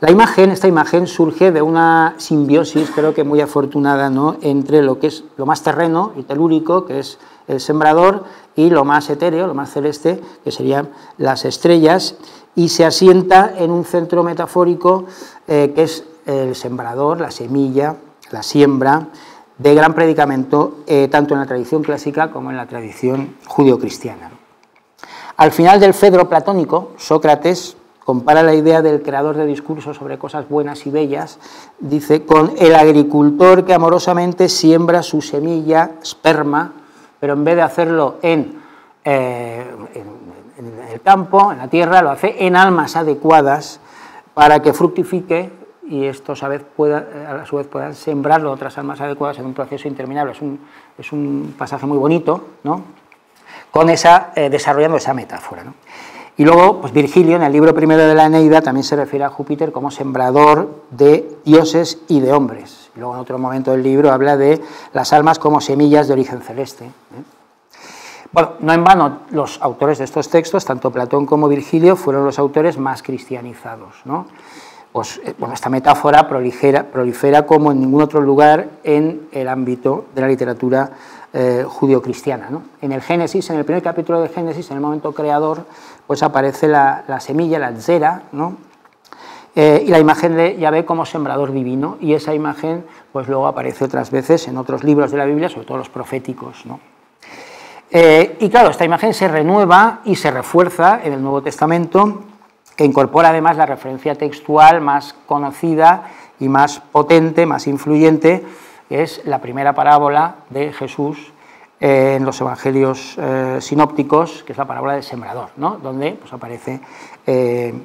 Esta imagen surge de una simbiosis, creo que muy afortunada, ¿no?, entre lo que es lo más terreno y telúrico, que es el sembrador, y lo más etéreo, lo más celeste, que serían las estrellas, y se asienta en un centro metafórico que es el sembrador, la semilla, la siembra, de gran predicamento, tanto en la tradición clásica como en la tradición judio-cristiana. Al final del Fedro platónico, Sócrates compara la idea del creador de discursos sobre cosas buenas y bellas, dice, con el agricultor que amorosamente siembra su semilla, esperma, pero en vez de hacerlo en el campo, en la tierra, lo hace en almas adecuadas para que fructifique y estos a su vez puedan sembrarlo otras almas adecuadas en un proceso interminable. Es un pasaje muy bonito, ¿no?, con desarrollando esa metáfora, ¿no? Y luego, pues Virgilio, en el libro primero de la Eneida, también se refiere a Júpiter como sembrador de dioses y de hombres. Y luego, en otro momento del libro, habla de las almas como semillas de origen celeste, Bueno, no en vano los autores de estos textos, tanto Platón como Virgilio, fueron los autores más cristianizados, ¿no? Pues, bueno, esta metáfora prolifera como en ningún otro lugar en el ámbito de la literatura judio-cristiana, ¿no? En el Génesis, en el primer capítulo de Génesis, en el momento creador, pues aparece la semilla, la zera, ¿no?, y la imagen de Yahvé como sembrador divino, y esa imagen pues luego aparece otras veces en otros libros de la Biblia, sobre todo los proféticos, ¿no? Y claro, esta imagen se renueva y se refuerza en el Nuevo Testamento, que incorpora además la referencia textual más conocida y más potente, más influyente, que es la primera parábola de Jesús en los evangelios sinópticos, que es la parábola del sembrador, ¿no? Donde pues, aparece,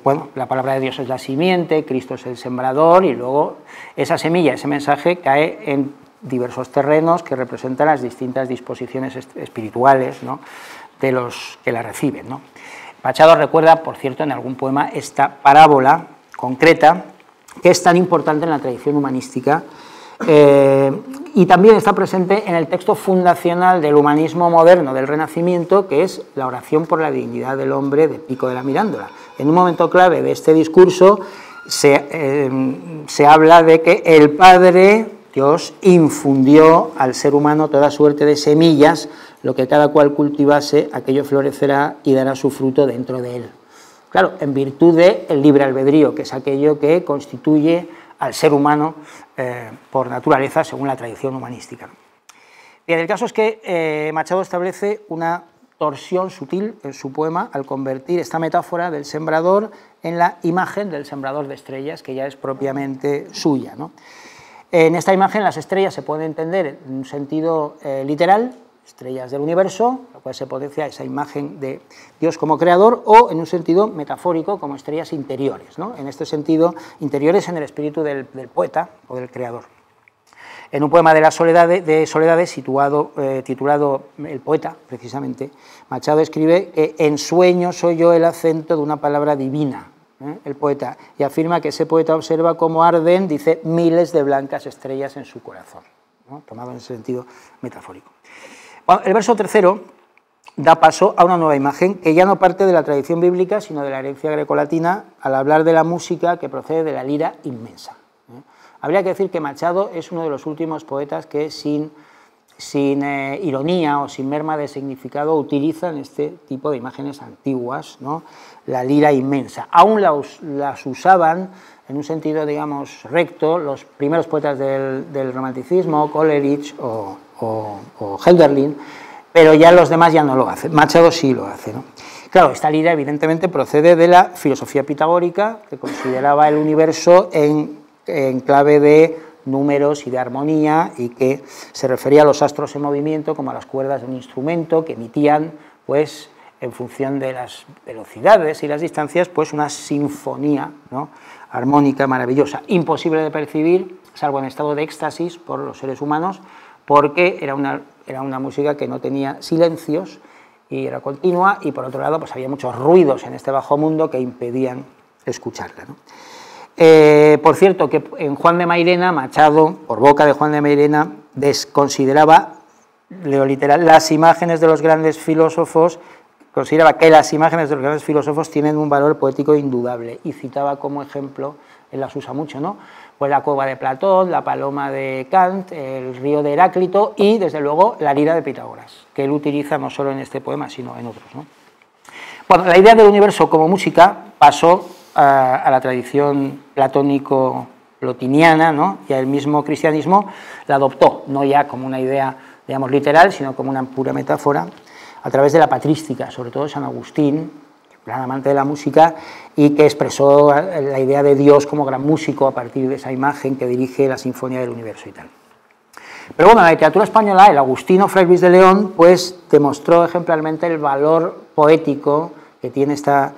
bueno, la palabra de Dios es la simiente, Cristo es el sembrador, y luego esa semilla, ese mensaje cae en diversos terrenos que representan las distintas disposiciones espirituales, ¿no?, de los que la reciben, ¿no? Machado recuerda, por cierto, en algún poema esta parábola concreta que es tan importante en la tradición humanística, y también está presente en el texto fundacional del humanismo moderno del Renacimiento, que es la oración por la dignidad del hombre de Pico de la Mirandola. En un momento clave de este discurso se habla de que el Padre Dios infundió al ser humano toda suerte de semillas, lo que cada cual cultivase, aquello florecerá y dará su fruto dentro de él. Claro, en virtud del libre albedrío, que es aquello que constituye al ser humano por naturaleza, según la tradición humanística. Bien, el caso es que Machado establece una torsión sutil en su poema al convertir esta metáfora del sembrador en la imagen del sembrador de estrellas, que ya es propiamente suya, ¿no? En esta imagen las estrellas se pueden entender en un sentido literal, estrellas del universo, lo cual se potencia esa imagen de Dios como creador, o en un sentido metafórico como estrellas interiores, ¿no? En este sentido, interiores en el espíritu del poeta o del creador. En un poema de Soledades titulado El poeta, precisamente, Machado escribe que en sueños soy yo el acento de una palabra divina, el poeta, y afirma que ese poeta observa cómo arden, dice, miles de blancas estrellas en su corazón, ¿no?, tomado en ese sentido metafórico. Bueno, el verso tercero da paso a una nueva imagen que ya no parte de la tradición bíblica, sino de la herencia grecolatina, al hablar de la música que procede de la lira inmensa. Habría que decir que Machado es uno de los últimos poetas que sin ironía o sin merma de significado utilizan este tipo de imágenes antiguas, ¿no?, la lira inmensa. Aún las usaban en un sentido, digamos, recto los primeros poetas del romanticismo, Coleridge o Hölderlin, pero ya los demás ya no lo hacen. Machado sí lo hace, ¿no? Claro, esta lira evidentemente procede de la filosofía pitagórica, que consideraba el universo en clave de números y de armonía, y que se refería a los astros en movimiento como a las cuerdas de un instrumento que emitían, pues, en función de las velocidades y las distancias, pues una sinfonía, ¿no?, armónica maravillosa, imposible de percibir, salvo en estado de éxtasis por los seres humanos, porque era una música que no tenía silencios y era continua, y por otro lado pues había muchos ruidos en este bajo mundo que impedían escucharla, ¿no? Por cierto, que en Juan de Mairena, Machado, por boca de Juan de Mairena, desconsideraba, leo literal, las imágenes de los grandes filósofos, consideraba que las imágenes de los grandes filósofos tienen un valor poético indudable, y citaba como ejemplo, él las usa mucho, ¿no?, pues la cueva de Platón, la paloma de Kant, el río de Heráclito y, desde luego, la lira de Pitágoras, que él utiliza no solo en este poema, sino en otros, ¿no? Bueno, la idea del universo como música pasó a la tradición platónico-plotiniana, ¿no?, y el mismo cristianismo la adoptó, no ya como una idea, digamos, literal, sino como una pura metáfora, a través de la patrística, sobre todo San Agustín, gran amante de la música, y que expresó la idea de Dios como gran músico a partir de esa imagen que dirige la Sinfonía del Universo y tal. Pero bueno, en la literatura española, el agustino Fray Luis de León, pues demostró ejemplarmente el valor poético que tiene esta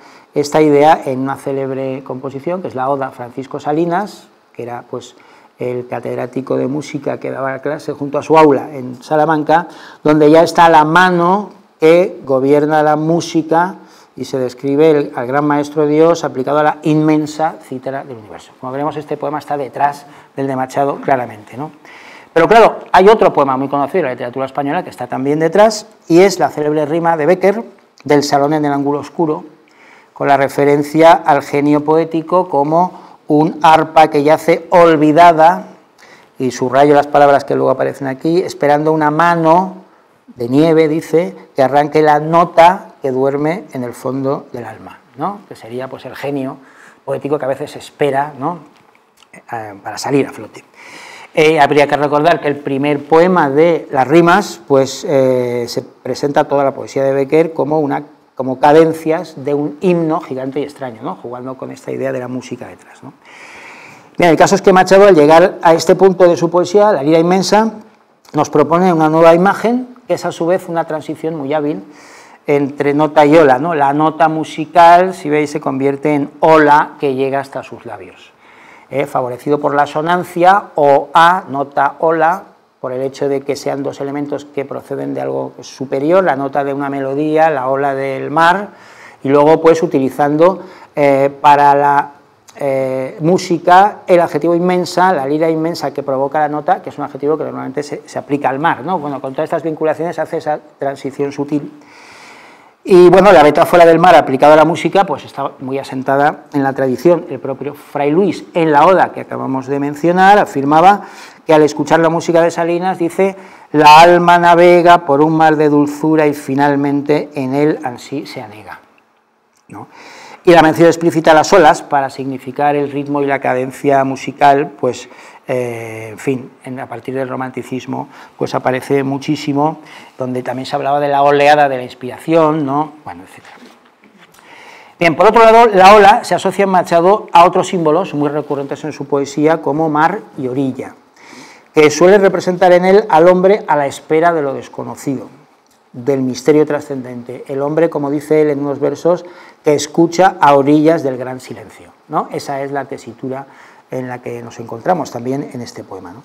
idea en una célebre composición, que es la Oda a Francisco Salinas, que era pues el catedrático de música que daba clase junto a su aula en Salamanca, donde ya está la mano que gobierna la música y se describe al gran maestro Dios aplicado a la inmensa cítara del universo. Como veremos, este poema está detrás del de Machado claramente, ¿no? Pero claro, hay otro poema muy conocido de la literatura española que está también detrás, y es la célebre rima de Bécquer, del Salón en el ángulo oscuro, con la referencia al genio poético como un arpa que yace olvidada, y subrayo las palabras que luego aparecen aquí, esperando una mano de nieve, dice, que arranque la nota que duerme en el fondo del alma, ¿no?, que sería pues el genio poético que a veces espera, ¿no?, para salir a flote. Habría que recordar que el primer poema de las rimas, pues se presenta toda la poesía de Bécquer como cadencias de un himno gigante y extraño, ¿no?, jugando con esta idea de la música detrás, ¿no? Bien, el caso es que Machado, al llegar a este punto de su poesía, la lira inmensa, nos propone una nueva imagen que es a su vez una transición muy hábil entre nota y ola, ¿no? La nota musical, si veis, se convierte en ola que llega hasta sus labios, favorecido por la asonancia, o a, nota, ola, por el hecho de que sean dos elementos que proceden de algo superior, la nota de una melodía, la ola del mar, y luego pues utilizando para la música el adjetivo inmensa, la lira inmensa que provoca la nota, que es un adjetivo que normalmente se aplica al mar, ¿no? Bueno, con todas estas vinculaciones hace esa transición sutil. Y bueno, la metáfora del mar aplicada a la música pues está muy asentada en la tradición. El propio Fray Luis, en la oda que acabamos de mencionar, afirmaba que al escuchar la música de Salinas, dice, la alma navega por un mar de dulzura y finalmente en él ansí se anega, ¿no? Y la mención explícita a las olas para significar el ritmo y la cadencia musical, pues en fin, a partir del romanticismo, pues aparece muchísimo, donde también se hablaba de la oleada de la inspiración, ¿no? Bueno, etc. Bien, por otro lado, la ola se asocia en Machado a otros símbolos muy recurrentes en su poesía, como mar y orilla, que suele representar en él al hombre a la espera de lo desconocido, del misterio trascendente, el hombre, como dice él en unos versos, que escucha a orillas del gran silencio, ¿no? Esa es la tesitura en la que nos encontramos también en este poema, ¿no?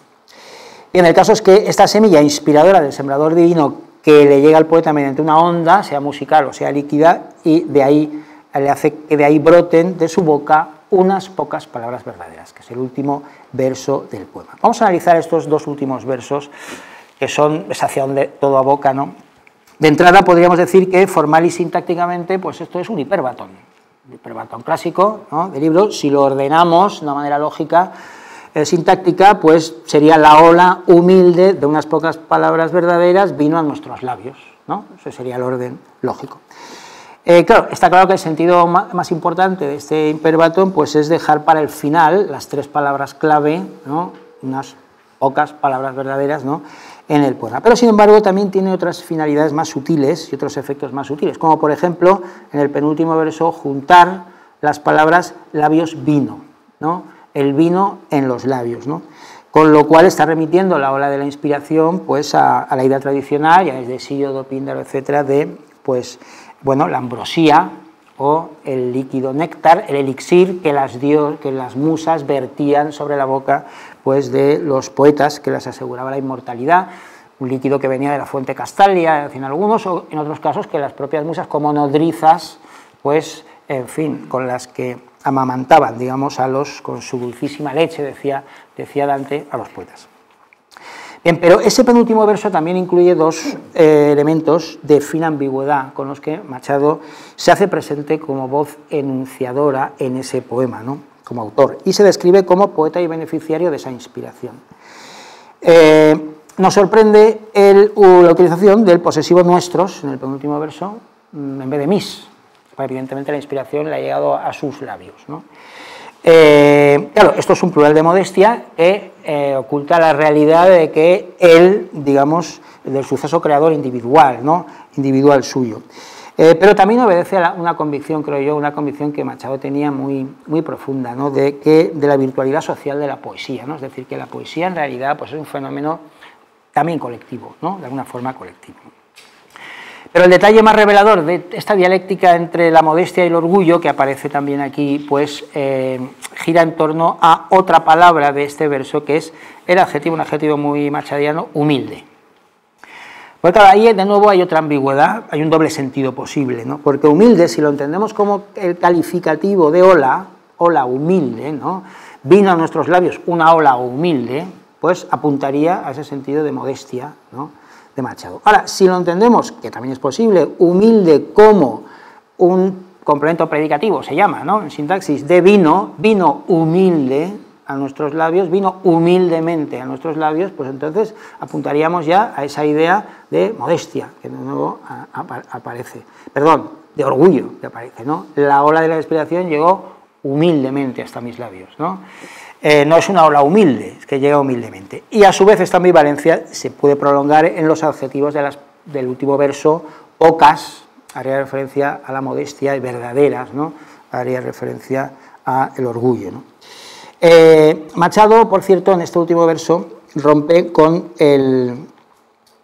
Bien, el caso es que esta semilla inspiradora del sembrador divino que le llega al poeta mediante una onda, sea musical o sea líquida, y de ahí le hace que de ahí broten de su boca unas pocas palabras verdaderas, que es el último verso del poema. Vamos a analizar estos dos últimos versos, que son hacia donde todo aboca, ¿no? De entrada podríamos decir que formal y sintácticamente, pues esto es un hiperbatón clásico, ¿no?, de libro. Si lo ordenamos de una manera lógica, sintáctica, pues sería la ola humilde de unas pocas palabras verdaderas vino a nuestros labios, ¿no? Ese sería el orden lógico. Claro, está claro que el sentido más importante de este hiperbatón pues es dejar para el final las tres palabras clave, ¿no?, unas pocas palabras verdaderas, ¿no?, en el poema. Pero, sin embargo, también tiene otras finalidades más sutiles y otros efectos más sutiles, como por ejemplo, en el penúltimo verso, juntar las palabras labios vino, ¿no?, el vino en los labios, ¿no?, con lo cual está remitiendo la ola de la inspiración pues a la idea tradicional, ya desde Síodo, Píndaro, etcétera, de pues bueno, la ambrosía o el líquido néctar, el elixir que las musas vertían sobre la boca pues de los poetas, que les aseguraba la inmortalidad, un líquido que venía de la fuente Castalia, en algunos, o en otros casos que las propias musas, como nodrizas, pues en fin, con las que amamantaban, digamos, con su dulcísima leche, decía Dante, a los poetas. Bien, pero ese penúltimo verso también incluye dos elementos de fina ambigüedad con los que Machado se hace presente como voz enunciadora en ese poema, ¿no?, como autor, y se describe como poeta y beneficiario de esa inspiración. Nos sorprende la utilización del posesivo nuestros en el penúltimo verso en vez de mis. Evidentemente la inspiración le ha llegado a sus labios, ¿no? Claro, esto es un plural de modestia que oculta la realidad de que él, digamos, del suceso creador individual, ¿no?, individual suyo. Pero también obedece a una convicción, creo yo, una convicción que Machado tenía muy, muy profunda, ¿no?, de la virtualidad social de la poesía, ¿no?, es decir, que la poesía en realidad pues, es un fenómeno también colectivo, ¿no?, de alguna forma colectivo. Pero el detalle más revelador de esta dialéctica entre la modestia y el orgullo, que aparece también aquí, pues gira en torno a otra palabra de este verso, que es el adjetivo, un adjetivo muy machadiano, humilde. Porque claro, ahí de nuevo hay otra ambigüedad, hay un doble sentido posible, ¿no?, porque humilde, si lo entendemos como el calificativo de ola, ola humilde, ¿no?, vino a nuestros labios una ola humilde, pues apuntaría a ese sentido de modestia, ¿no?, de Machado. Ahora, si lo entendemos, que también es posible, humilde como un complemento predicativo, se llama, ¿no?, en sintaxis, de vino, vino humilde a nuestros labios, vino humildemente a nuestros labios, pues entonces apuntaríamos ya a esa idea de modestia, que de nuevo aparece, perdón, de orgullo que aparece, ¿no? La ola de la inspiración llegó humildemente hasta mis labios, ¿no? No es una ola humilde, es que llega humildemente. Y a su vez esta ambivalencia se puede prolongar en los adjetivos del último verso, pocas, haría referencia a la modestia, y verdaderas, ¿no?, haría referencia al orgullo, ¿no? Machado, por cierto, en este último verso rompe con el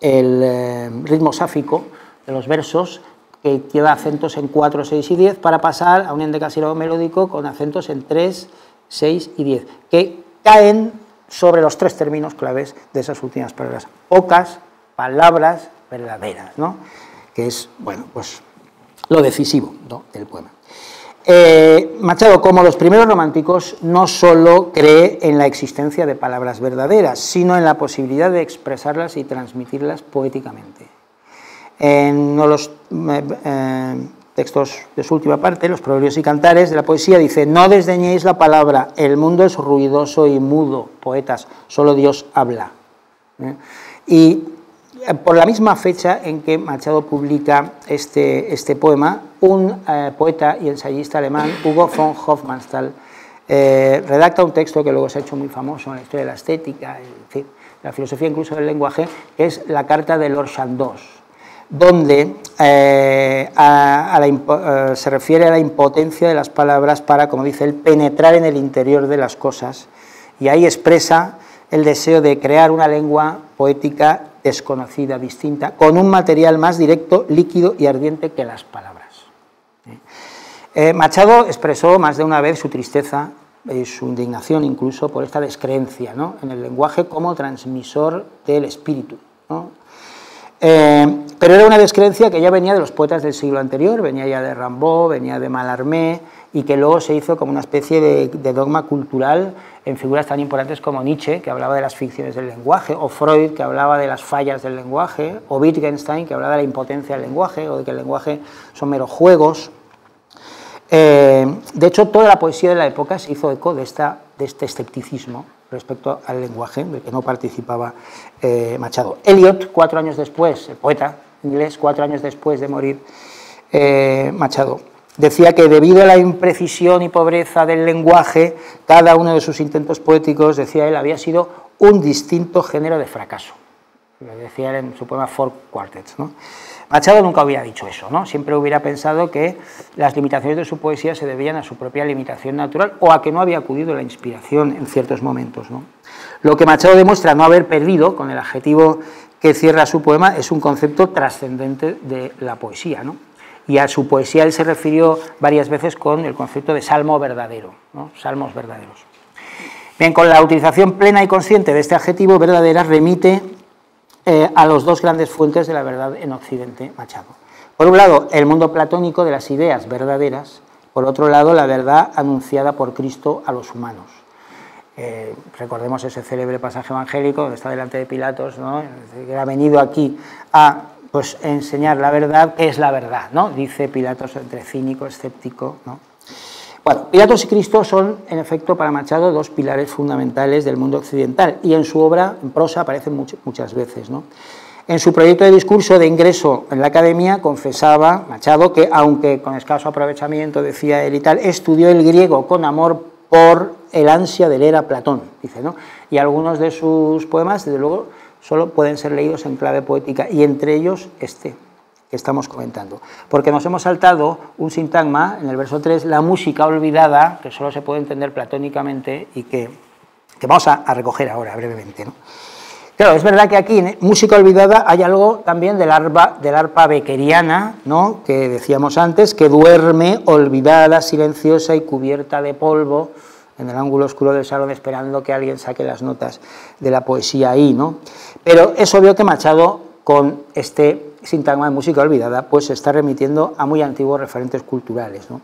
el ritmo sáfico de los versos, que lleva acentos en 4, 6 y 10, para pasar a un endecasílabo melódico con acentos en 3, 6 y 10, que caen sobre los 3 términos claves de esas últimas palabras. Pocas palabras verdaderas, ¿no? Que es, bueno, pues lo decisivo, ¿no?, del poema. Machado, como los primeros románticos, no solo cree en la existencia de palabras verdaderas, sino en la posibilidad de expresarlas y transmitirlas poéticamente. En uno de los textos de su última parte, los Proverbios y Cantares de la poesía, dice: no desdeñéis la palabra, el mundo es ruidoso y mudo, poetas, solo Dios habla. Y por la misma fecha en que Machado publica este poema, un poeta y ensayista alemán, Hugo von Hofmannsthal, redacta un texto que luego se ha hecho muy famoso en la historia de la estética, en fin, la filosofía incluso del lenguaje, que es la carta de Lord Chandos, donde se refiere a la impotencia de las palabras para, como dice él, penetrar en el interior de las cosas, y ahí expresa el deseo de crear una lengua poética desconocida, distinta, con un material más directo, líquido y ardiente que las palabras. Machado expresó más de una vez su tristeza y su indignación incluso por esta descreencia, ¿no?, en el lenguaje como transmisor del espíritu, ¿no? Pero era una descreencia que ya venía de los poetas del siglo anterior, venía ya de Rimbaud, venía de Mallarmé, y que luego se hizo como una especie de dogma cultural en figuras tan importantes como Nietzsche, que hablaba de las ficciones del lenguaje, o Freud, que hablaba de las fallas del lenguaje, o Wittgenstein, que hablaba de la impotencia del lenguaje, o de que el lenguaje son meros juegos. De hecho, toda la poesía de la época se hizo eco de este escepticismo respecto al lenguaje, del que no participaba Machado. Eliot, 4 años después, el poeta inglés, 4 años después de morir Machado, decía que debido a la imprecisión y pobreza del lenguaje, cada uno de sus intentos poéticos, decía él, había sido un distinto género de fracaso. Lo decía él en su poema Four Quartets, ¿no? Machado nunca hubiera dicho eso, ¿no? Siempre hubiera pensado que las limitaciones de su poesía se debían a su propia limitación natural o a que no había acudido la inspiración en ciertos momentos, ¿no? Lo que Machado demuestra no haber perdido con el adjetivo que cierra su poema es un concepto trascendente de la poesía, ¿no? Y a su poesía él se refirió varias veces con el concepto de salmo verdadero, ¿no? Salmos verdaderos. Bien, con la utilización plena y consciente de este adjetivo, verdadera, remite a los dos grandes fuentes de la verdad en Occidente, Machado. Por un lado, el mundo platónico de las ideas verdaderas, por otro lado, la verdad anunciada por Cristo a los humanos. Recordemos ese célebre pasaje evangélico donde está delante de Pilatos, ¿no?, que ha venido aquí a enseñar la verdad. ¿Qué es la verdad?, ¿no?, dice Pilatos, entre cínico, escéptico, ¿no? Bueno, Pilatos y Cristo son, en efecto, para Machado, dos pilares fundamentales del mundo occidental, y en su obra, en prosa, aparecen muchas veces, ¿no? En su proyecto de discurso de ingreso en la academia, confesaba Machado que, aunque con escaso aprovechamiento, decía él y tal, estudió el griego con amor por el ansia de leer a Platón, dice, ¿no? Y algunos de sus poemas, desde luego, solo pueden ser leídos en clave poética, y entre ellos este que estamos comentando, porque nos hemos saltado un sintagma en el verso 3, la música olvidada, que solo se puede entender platónicamente y que vamos a recoger ahora brevemente, ¿no? Claro, es verdad que aquí en música olvidada hay algo también del arpa beckeriana, ¿no?, que decíamos antes, que duerme olvidada, silenciosa y cubierta de polvo en el ángulo oscuro del salón, esperando que alguien saque las notas de la poesía ahí, ¿no? Pero es obvio que Machado, con este sintagma de música olvidada, pues se está remitiendo a muy antiguos referentes culturales, ¿no?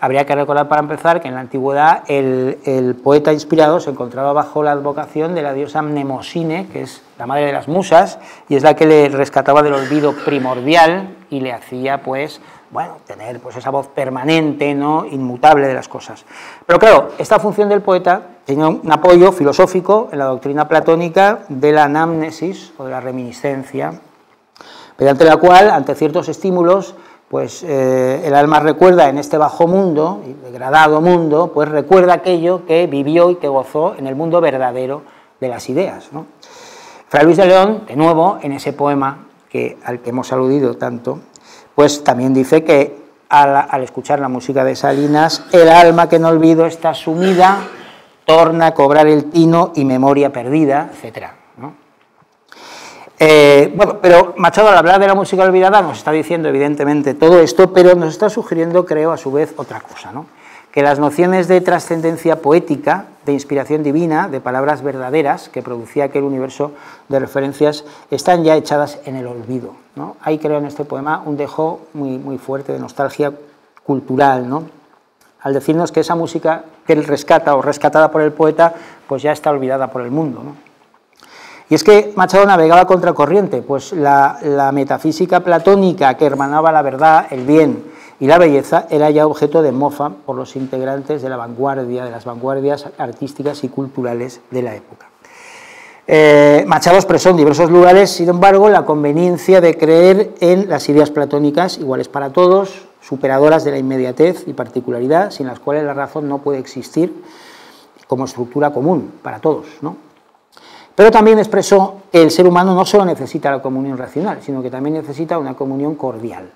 Habría que recordar, para empezar, que en la antigüedad el poeta inspirado se encontraba bajo la advocación de la diosa Mnemosine, que es la madre de las musas, y es la que le rescataba del olvido primordial y le hacía, pues, bueno, tener pues esa voz permanente, ¿no?, inmutable de las cosas. Pero claro, esta función del poeta tenía un apoyo filosófico en la doctrina platónica de la anamnesis o de la reminiscencia, mediante la cual, ante ciertos estímulos, pues el alma recuerda en este bajo mundo, degradado mundo, pues recuerda aquello que vivió y que gozó en el mundo verdadero de las ideas, ¿no? Fray Luis de León, de nuevo, en ese poema al que hemos aludido tanto, pues también dice que al escuchar la música de Salinas, el alma que en olvido está sumida, torna a cobrar el tino y memoria perdida, etc., ¿no? Bueno, pero Machado, al hablar de la música olvidada, nos está diciendo evidentemente todo esto, pero nos está sugiriendo, creo, a su vez, otra cosa, ¿no? Que las nociones de trascendencia poética, de inspiración divina, de palabras verdaderas que producía aquel universo de referencias, están ya echadas en el olvido, ¿no? Hay, creo, en este poema un dejo muy fuerte de nostalgia cultural, ¿no? Al decirnos que esa música que él rescata o rescatada por el poeta, pues ya está olvidada por el mundo, ¿no? Y es que Machado navegaba contracorriente, pues la metafísica platónica que hermanaba la verdad, el bien y la belleza era ya objeto de mofa por los integrantes de la vanguardia, de las vanguardias artísticas y culturales de la época. Machado expresó en diversos lugares, sin embargo, la conveniencia de creer en las ideas platónicas iguales para todos, superadoras de la inmediatez y particularidad, sin las cuales la razón no puede existir como estructura común para todos, ¿no? Pero también expresó que el ser humano no solo necesita la comunión racional, sino que también necesita una comunión cordial,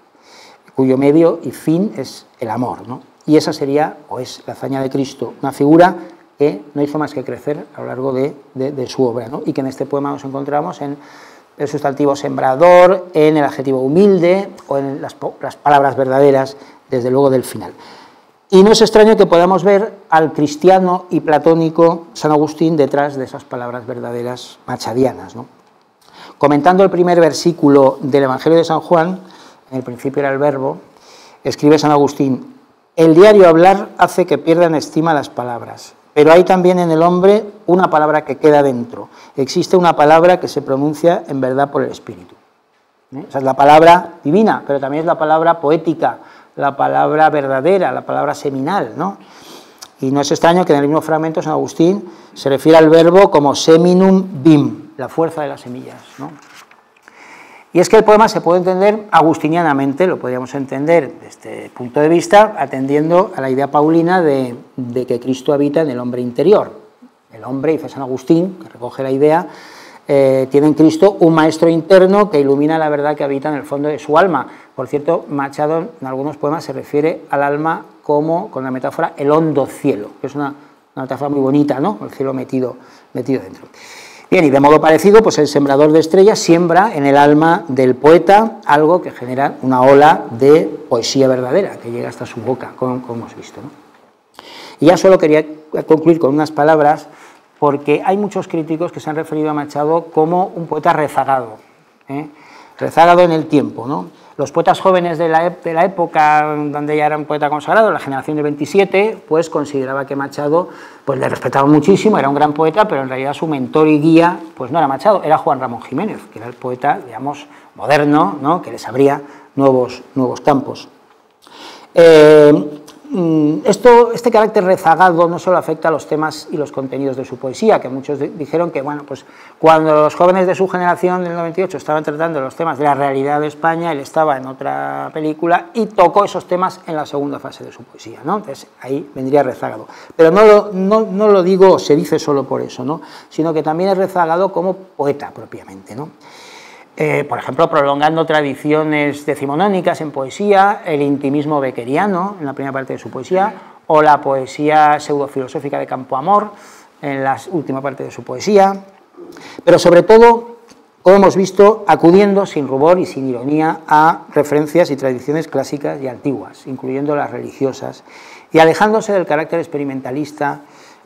cuyo medio y fin es el amor, ¿no? Y esa sería, o es, la hazaña de Cristo, una figura que no hizo más que crecer a lo largo de su obra, ¿no? Y que en este poema nos encontramos en el sustantivo sembrador, en el adjetivo humilde o en las palabras verdaderas, desde luego, del final. Y no es extraño que podamos ver al cristiano y platónico San Agustín detrás de esas palabras verdaderas machadianas, ¿no? Comentando el primer versículo del Evangelio de San Juan, en el principio era el verbo, escribe San Agustín: el diario hablar hace que pierdan estima las palabras, pero hay también en el hombre una palabra que queda dentro. Existe una palabra que se pronuncia en verdad por el Espíritu. Esa es la palabra divina, pero también es la palabra poética, la palabra verdadera, la palabra seminal, ¿no? Y no es extraño que en el mismo fragmento San Agustín se refiere al verbo como seminum vim, la fuerza de las semillas, ¿no? Y es que el poema se puede entender agustinianamente, lo podríamos entender desde este punto de vista, atendiendo a la idea paulina de que Cristo habita en el hombre interior. El hombre, dice San Agustín, que recoge la idea, tiene en Cristo un maestro interno que ilumina la verdad que habita en el fondo de su alma. Por cierto, Machado en algunos poemas se refiere al alma como, con la metáfora, el hondo cielo, que es una metáfora muy bonita, ¿no? El cielo metido dentro. Bien, y de modo parecido, pues el sembrador de estrellas siembra en el alma del poeta algo que genera una ola de poesía verdadera que llega hasta su boca, como hemos visto, ¿no? Y ya solo quería concluir con unas palabras, porque hay muchos críticos que se han referido a Machado como un poeta rezagado, rezagado en el tiempo, ¿no? Los poetas jóvenes de la época, donde ya era un poeta consagrado, la generación del 27, pues consideraba que Machado, pues le respetaban muchísimo, era un gran poeta, pero en realidad su mentor y guía, pues no era Machado, era Juan Ramón Jiménez, que era el poeta, digamos, moderno, ¿no? Que les abría nuevos campos. Este carácter rezagado no solo afecta a los temas y los contenidos de su poesía, que muchos dijeron que, bueno, pues cuando los jóvenes de su generación del 98 estaban tratando los temas de la realidad de España, él estaba en otra película y tocó esos temas en la segunda fase de su poesía, ¿no? Entonces ahí vendría rezagado. Pero no lo digo, se dice solo por eso, ¿no? Sino que también es rezagado como poeta propiamente, ¿no? Por ejemplo, prolongando tradiciones decimonónicas en poesía, el intimismo beckeriano en la primera parte de su poesía, o la poesía pseudofilosófica de Campoamor en la última parte de su poesía, pero sobre todo, como hemos visto, acudiendo sin rubor y sin ironía a referencias y tradiciones clásicas y antiguas, incluyendo las religiosas, y alejándose del carácter experimentalista,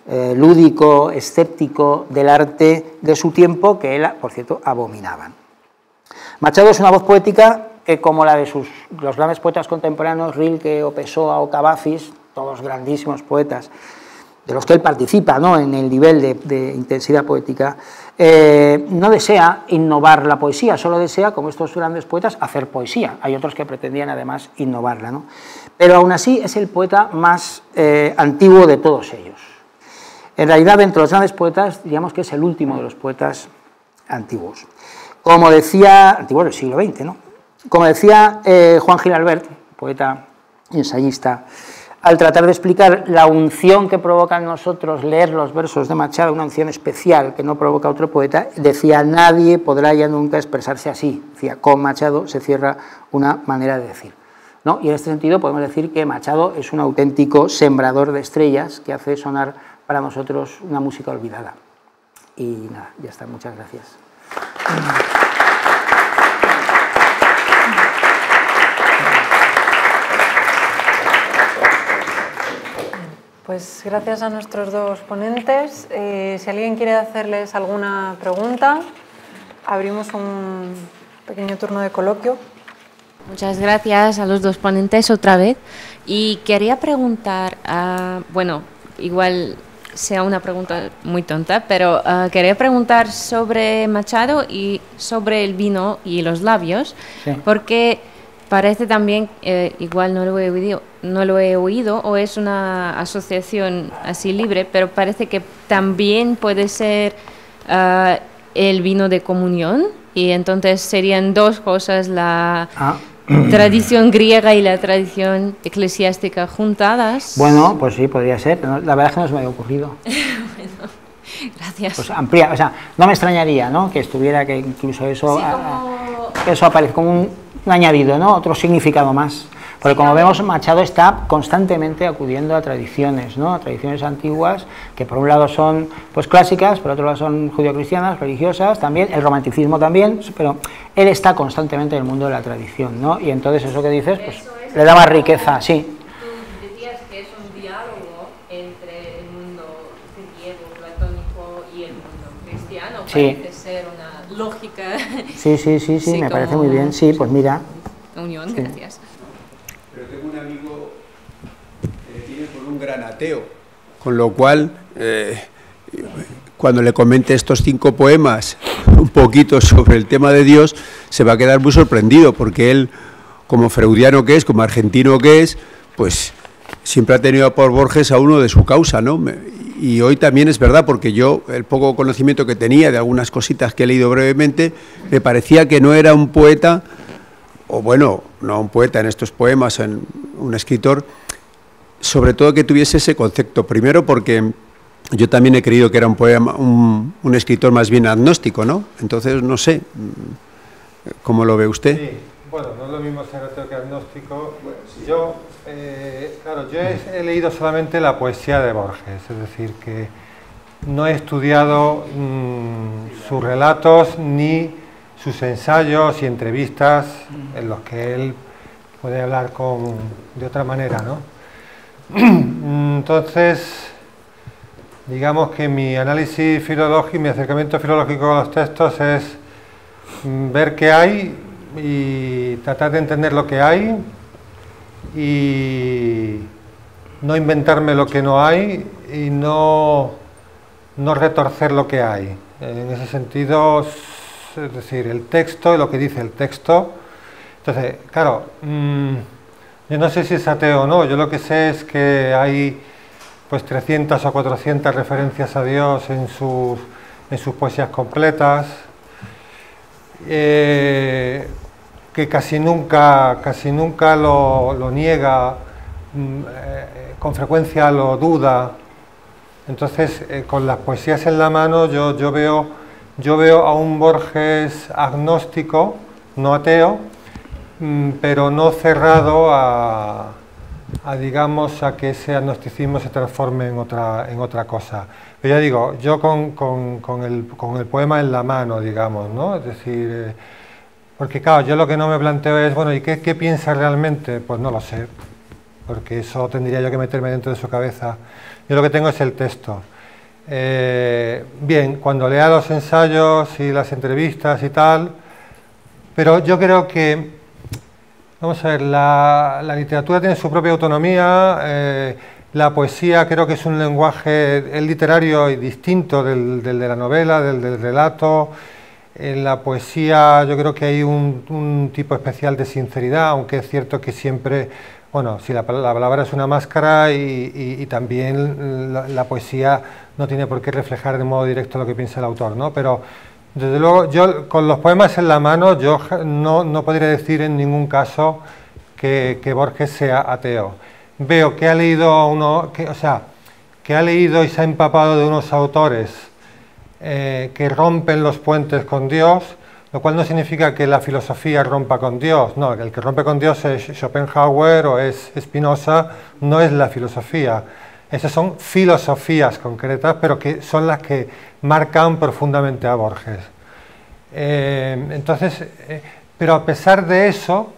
lúdico, escéptico del arte de su tiempo, que él, por cierto, abominaba. Machado es una voz poética que, como la de los grandes poetas contemporáneos, Rilke o Pessoa o Cavafis, todos grandísimos poetas, de los que él participa, ¿no?, en el nivel de intensidad poética, no desea innovar la poesía, solo desea, como estos grandes poetas, hacer poesía. Hay otros que pretendían además innovarla, ¿no? Pero aún así es el poeta más antiguo de todos ellos. En realidad, entre los grandes poetas, diríamos que es el último de los poetas antiguos. Como decía, antiguo del siglo XX, ¿no? Como decía Juan Gil Albert, poeta y ensayista, al tratar de explicar la unción que provoca en nosotros leer los versos de Machado, una unción especial que no provoca otro poeta, decía: nadie podrá ya nunca expresarse así. Decía, con Machado se cierra una manera de decir, ¿no? Y en este sentido podemos decir que Machado es un auténtico sembrador de estrellas que hace sonar para nosotros una música olvidada. Y nada, ya está, muchas gracias.
pues gracias a nuestros dos ponentes. Si alguien quiere hacerles alguna pregunta, abrimos un pequeño turno de coloquio.
Muchas gracias a los dos ponentes otra vez. Y quería preguntar, bueno, igual sea una pregunta muy tonta, pero quería preguntar sobre Machado y sobre el vino y los labios, sí. Porque parece también, igual no lo he oído, o es una asociación así libre, pero parece que también puede ser el vino de comunión, y entonces serían dos cosas, la tradición griega y la tradición eclesiástica juntadas.
Bueno, pues sí, podría ser. La verdad es que no se me había ocurrido.
Bueno, gracias.
Pues amplía, o sea, no me extrañaría, ¿no?, que estuviera, que incluso eso, sí, eso aparece como un añadido, ¿no?, otro significado más. Porque como vemos, Machado está constantemente acudiendo a tradiciones, ¿no?, a tradiciones antiguas, que por un lado son pues clásicas, por otro lado son judio-cristianas, religiosas también, el romanticismo también, pero él está constantemente en el mundo de la tradición, ¿no? Y entonces eso que dices, pues le da más riqueza, sí.
Tú decías que es un diálogo entre el mundo griego, platónico y el mundo cristiano,
sí.
Parece ser una lógica.
Sí, me parece muy bien, sí, pues mira.
Unión,
sí.
Gracias.
Pero tengo un amigo que tiene por un gran ateo, con lo cual, cuando le comente estos 5 poemas, un poquito sobre el tema de Dios, se va a quedar muy sorprendido, porque él, como freudiano que es, como argentino que es, pues siempre ha tenido por Borges a uno de su causa, ¿no? Y hoy también es verdad, porque yo, el poco conocimiento que tenía de algunas cositas que he leído brevemente, me parecía que no era un poeta, o bueno, no un poeta en estos poemas, en un escritor, sobre todo que tuviese ese concepto. Primero porque yo también he creído que era un poema, un escritor más bien agnóstico, ¿no? Entonces, no sé, ¿cómo lo ve usted?
Sí, bueno, no es lo mismo ser ateo que agnóstico. Yo, claro, yo he leído solamente la poesía de Borges, es decir, que no he estudiado sus relatos ni sus ensayos y entrevistas en los que él puede hablar de otra manera, ¿no? Entonces, digamos que mi análisis filológico, mi acercamiento filológico a los textos es ver qué hay y tratar de entender lo que hay y no inventarme lo que no hay y no retorcer lo que hay. En ese sentido, es decir, el texto y lo que dice el texto. Entonces, claro, yo no sé si es ateo o no, yo lo que sé es que hay pues 300 o 400 referencias a Dios en sus poesías completas, que casi nunca lo niega, con frecuencia lo duda. Entonces, con las poesías en la mano yo veo a un Borges agnóstico, no ateo, pero no cerrado a digamos, a que ese agnosticismo se transforme en otra cosa. Pero ya digo, yo con el poema en la mano, digamos, ¿no? Es decir, porque claro, yo lo que no me planteo es, bueno, ¿y qué piensa realmente? Pues no lo sé, porque eso tendría yo que meterme dentro de su cabeza. Yo lo que tengo es el texto. Bien, cuando lea los ensayos y las entrevistas y tal, pero yo creo que, vamos a ver, la literatura tiene su propia autonomía, la poesía creo que es un lenguaje literario y distinto del de la novela, del relato. En la poesía yo creo que hay un tipo especial de sinceridad, aunque es cierto que siempre, bueno, si la palabra es una máscara y también la poesía no tiene por qué reflejar de modo directo lo que piensa el autor, ¿no? Pero desde luego yo con los poemas en la mano yo no podría decir en ningún caso que Borges sea ateo. Veo que ha leído que ha leído y se ha empapado de unos autores que rompen los puentes con Dios, lo cual no significa que la filosofía rompa con Dios, no, el que rompe con Dios es Schopenhauer o es Spinoza, no es la filosofía. Esas son filosofías concretas, pero que son las que marcan profundamente a Borges. Entonces, pero a pesar de eso,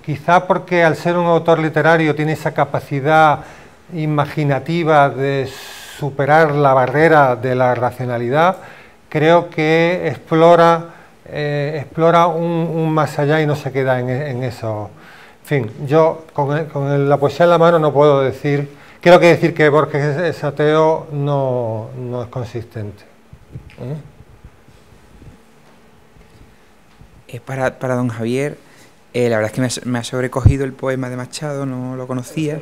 quizá porque al ser un autor literario tiene esa capacidad imaginativa de superar la barrera de la racionalidad, creo que explora un más allá y no se queda en eso. En fin, yo con la poesía en la mano no puedo decir, creo que decir que Borges es ateo no es consistente.
Para don Javier, la verdad es que me ha sobrecogido el poema de Machado, no lo conocía.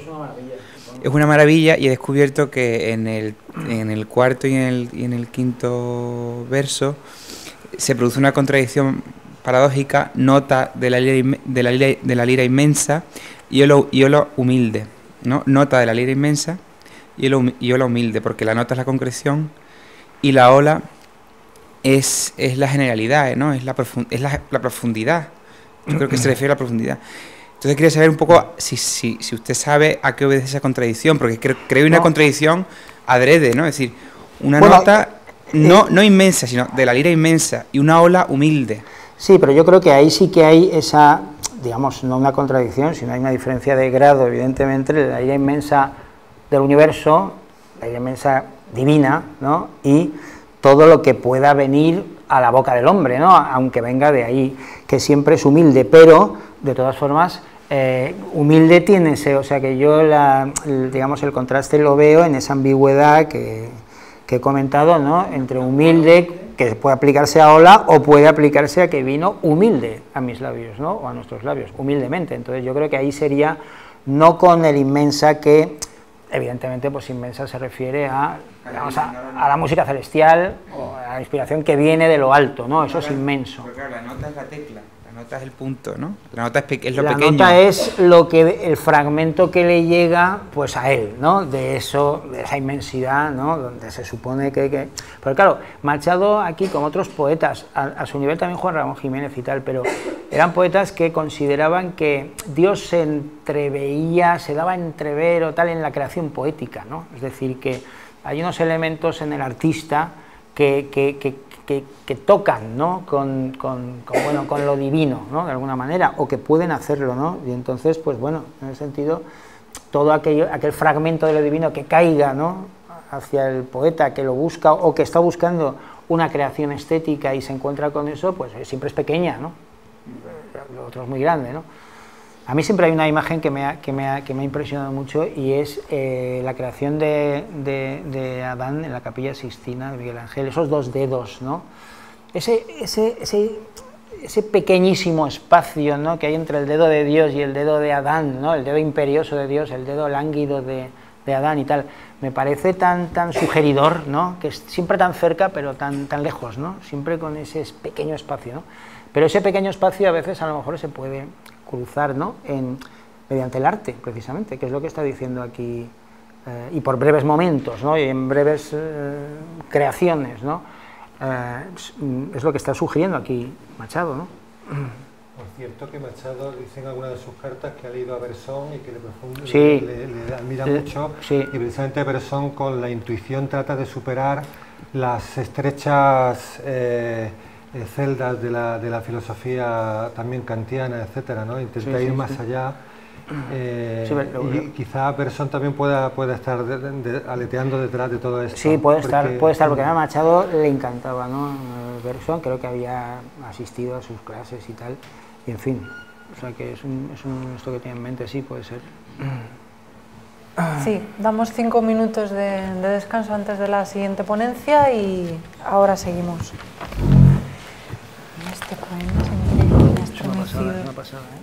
Es una maravilla y he descubierto que en el cuarto y en el quinto verso se produce una contradicción paradójica, nota de la lira inmensa y ola humilde, ¿no? Nota de la lira inmensa y ola humilde, porque la nota es la concreción y la ola es la generalidad, ¿no? Es la profundidad. Yo creo que se refiere a la profundidad. Entonces quería saber un poco si usted sabe a qué obedece esa contradicción, porque creo una contradicción adrede, ¿no? Es decir, una nota no inmensa, sino de la lira inmensa, y una ola humilde.
Sí, pero yo creo que ahí sí que hay esa, digamos, no una contradicción, sino hay una diferencia de grado, evidentemente, de la lira inmensa del universo, la lira inmensa divina, ¿no? Y todo lo que pueda venir a la boca del hombre, ¿no? Aunque venga de ahí, que siempre es humilde, pero de todas formas humilde tiene ese, o sea que yo digamos el contraste lo veo en esa ambigüedad que he comentado, ¿no? Entre humilde, que puede aplicarse a ola, o puede aplicarse a que vino humilde a mis labios, ¿no? O a nuestros labios, humildemente. Entonces yo creo que ahí sería no con el inmensa, que evidentemente pues inmensa se refiere a, digamos, a la música celestial o a la inspiración que viene de lo alto, ¿no? Eso es inmenso.
Porque claro, la nota es la tecla, la nota es el punto, ¿no? La nota es lo
la
pequeño.
La nota es el fragmento que le llega pues a él, ¿no? De eso, de esa inmensidad, ¿no? Donde se supone que... Pero claro, Machado aquí, como otros poetas, a su nivel también Juan Ramón Jiménez y tal, pero eran poetas que consideraban que Dios se entreveía, se daba a entrever o tal en la creación poética, ¿no? Es decir, que hay unos elementos en el artista que tocan, ¿no? con lo divino, ¿no? De alguna manera, o que pueden hacerlo, ¿no? Y entonces, pues bueno, en ese sentido, todo aquel fragmento de lo divino que caiga, ¿no? Hacia el poeta que lo busca o que está buscando una creación estética y se encuentra con eso, pues siempre es pequeña, ¿no? Lo otro es muy grande, ¿no? A mí siempre hay una imagen que me ha impresionado mucho, y es la creación de Adán en la Capilla Sixtina de Miguel Ángel, esos dos dedos, ¿no? Ese pequeñísimo espacio, ¿no? Que hay entre el dedo de Dios y el dedo de Adán, ¿no? El dedo imperioso de Dios, el dedo lánguido de Adán y tal, me parece tan sugeridor, ¿no? Que es siempre tan cerca pero tan lejos, ¿no? Siempre con ese pequeño espacio, ¿no? Pero ese pequeño espacio a veces a lo mejor se puede cruzar, ¿no? Mediante el arte, precisamente, que es lo que está diciendo aquí, y por breves momentos, ¿no? Y en breves creaciones, ¿no? Es lo que está sugiriendo aquí Machado, ¿no?
Por cierto que Machado dice en alguna de sus cartas que ha leído a Bersón y que le admira mucho,
sí.
Y precisamente Bersón con la intuición trata de superar las estrechas celdas de la filosofía también kantiana, etcétera, ¿no? Intenta ir más allá. Y quizá Bersón también pueda estar aleteando detrás de todo esto.
Sí, puede estar, porque a Machado le encantaba, ¿no? Bersón, creo que había asistido a sus clases y tal, y en fin, o sea que es esto que tiene en mente, sí, puede ser.
Sí, damos 5 minutos de descanso antes de la siguiente ponencia y ahora seguimos. Este poema se me ha estremecido.
Es una pasada, ¿eh?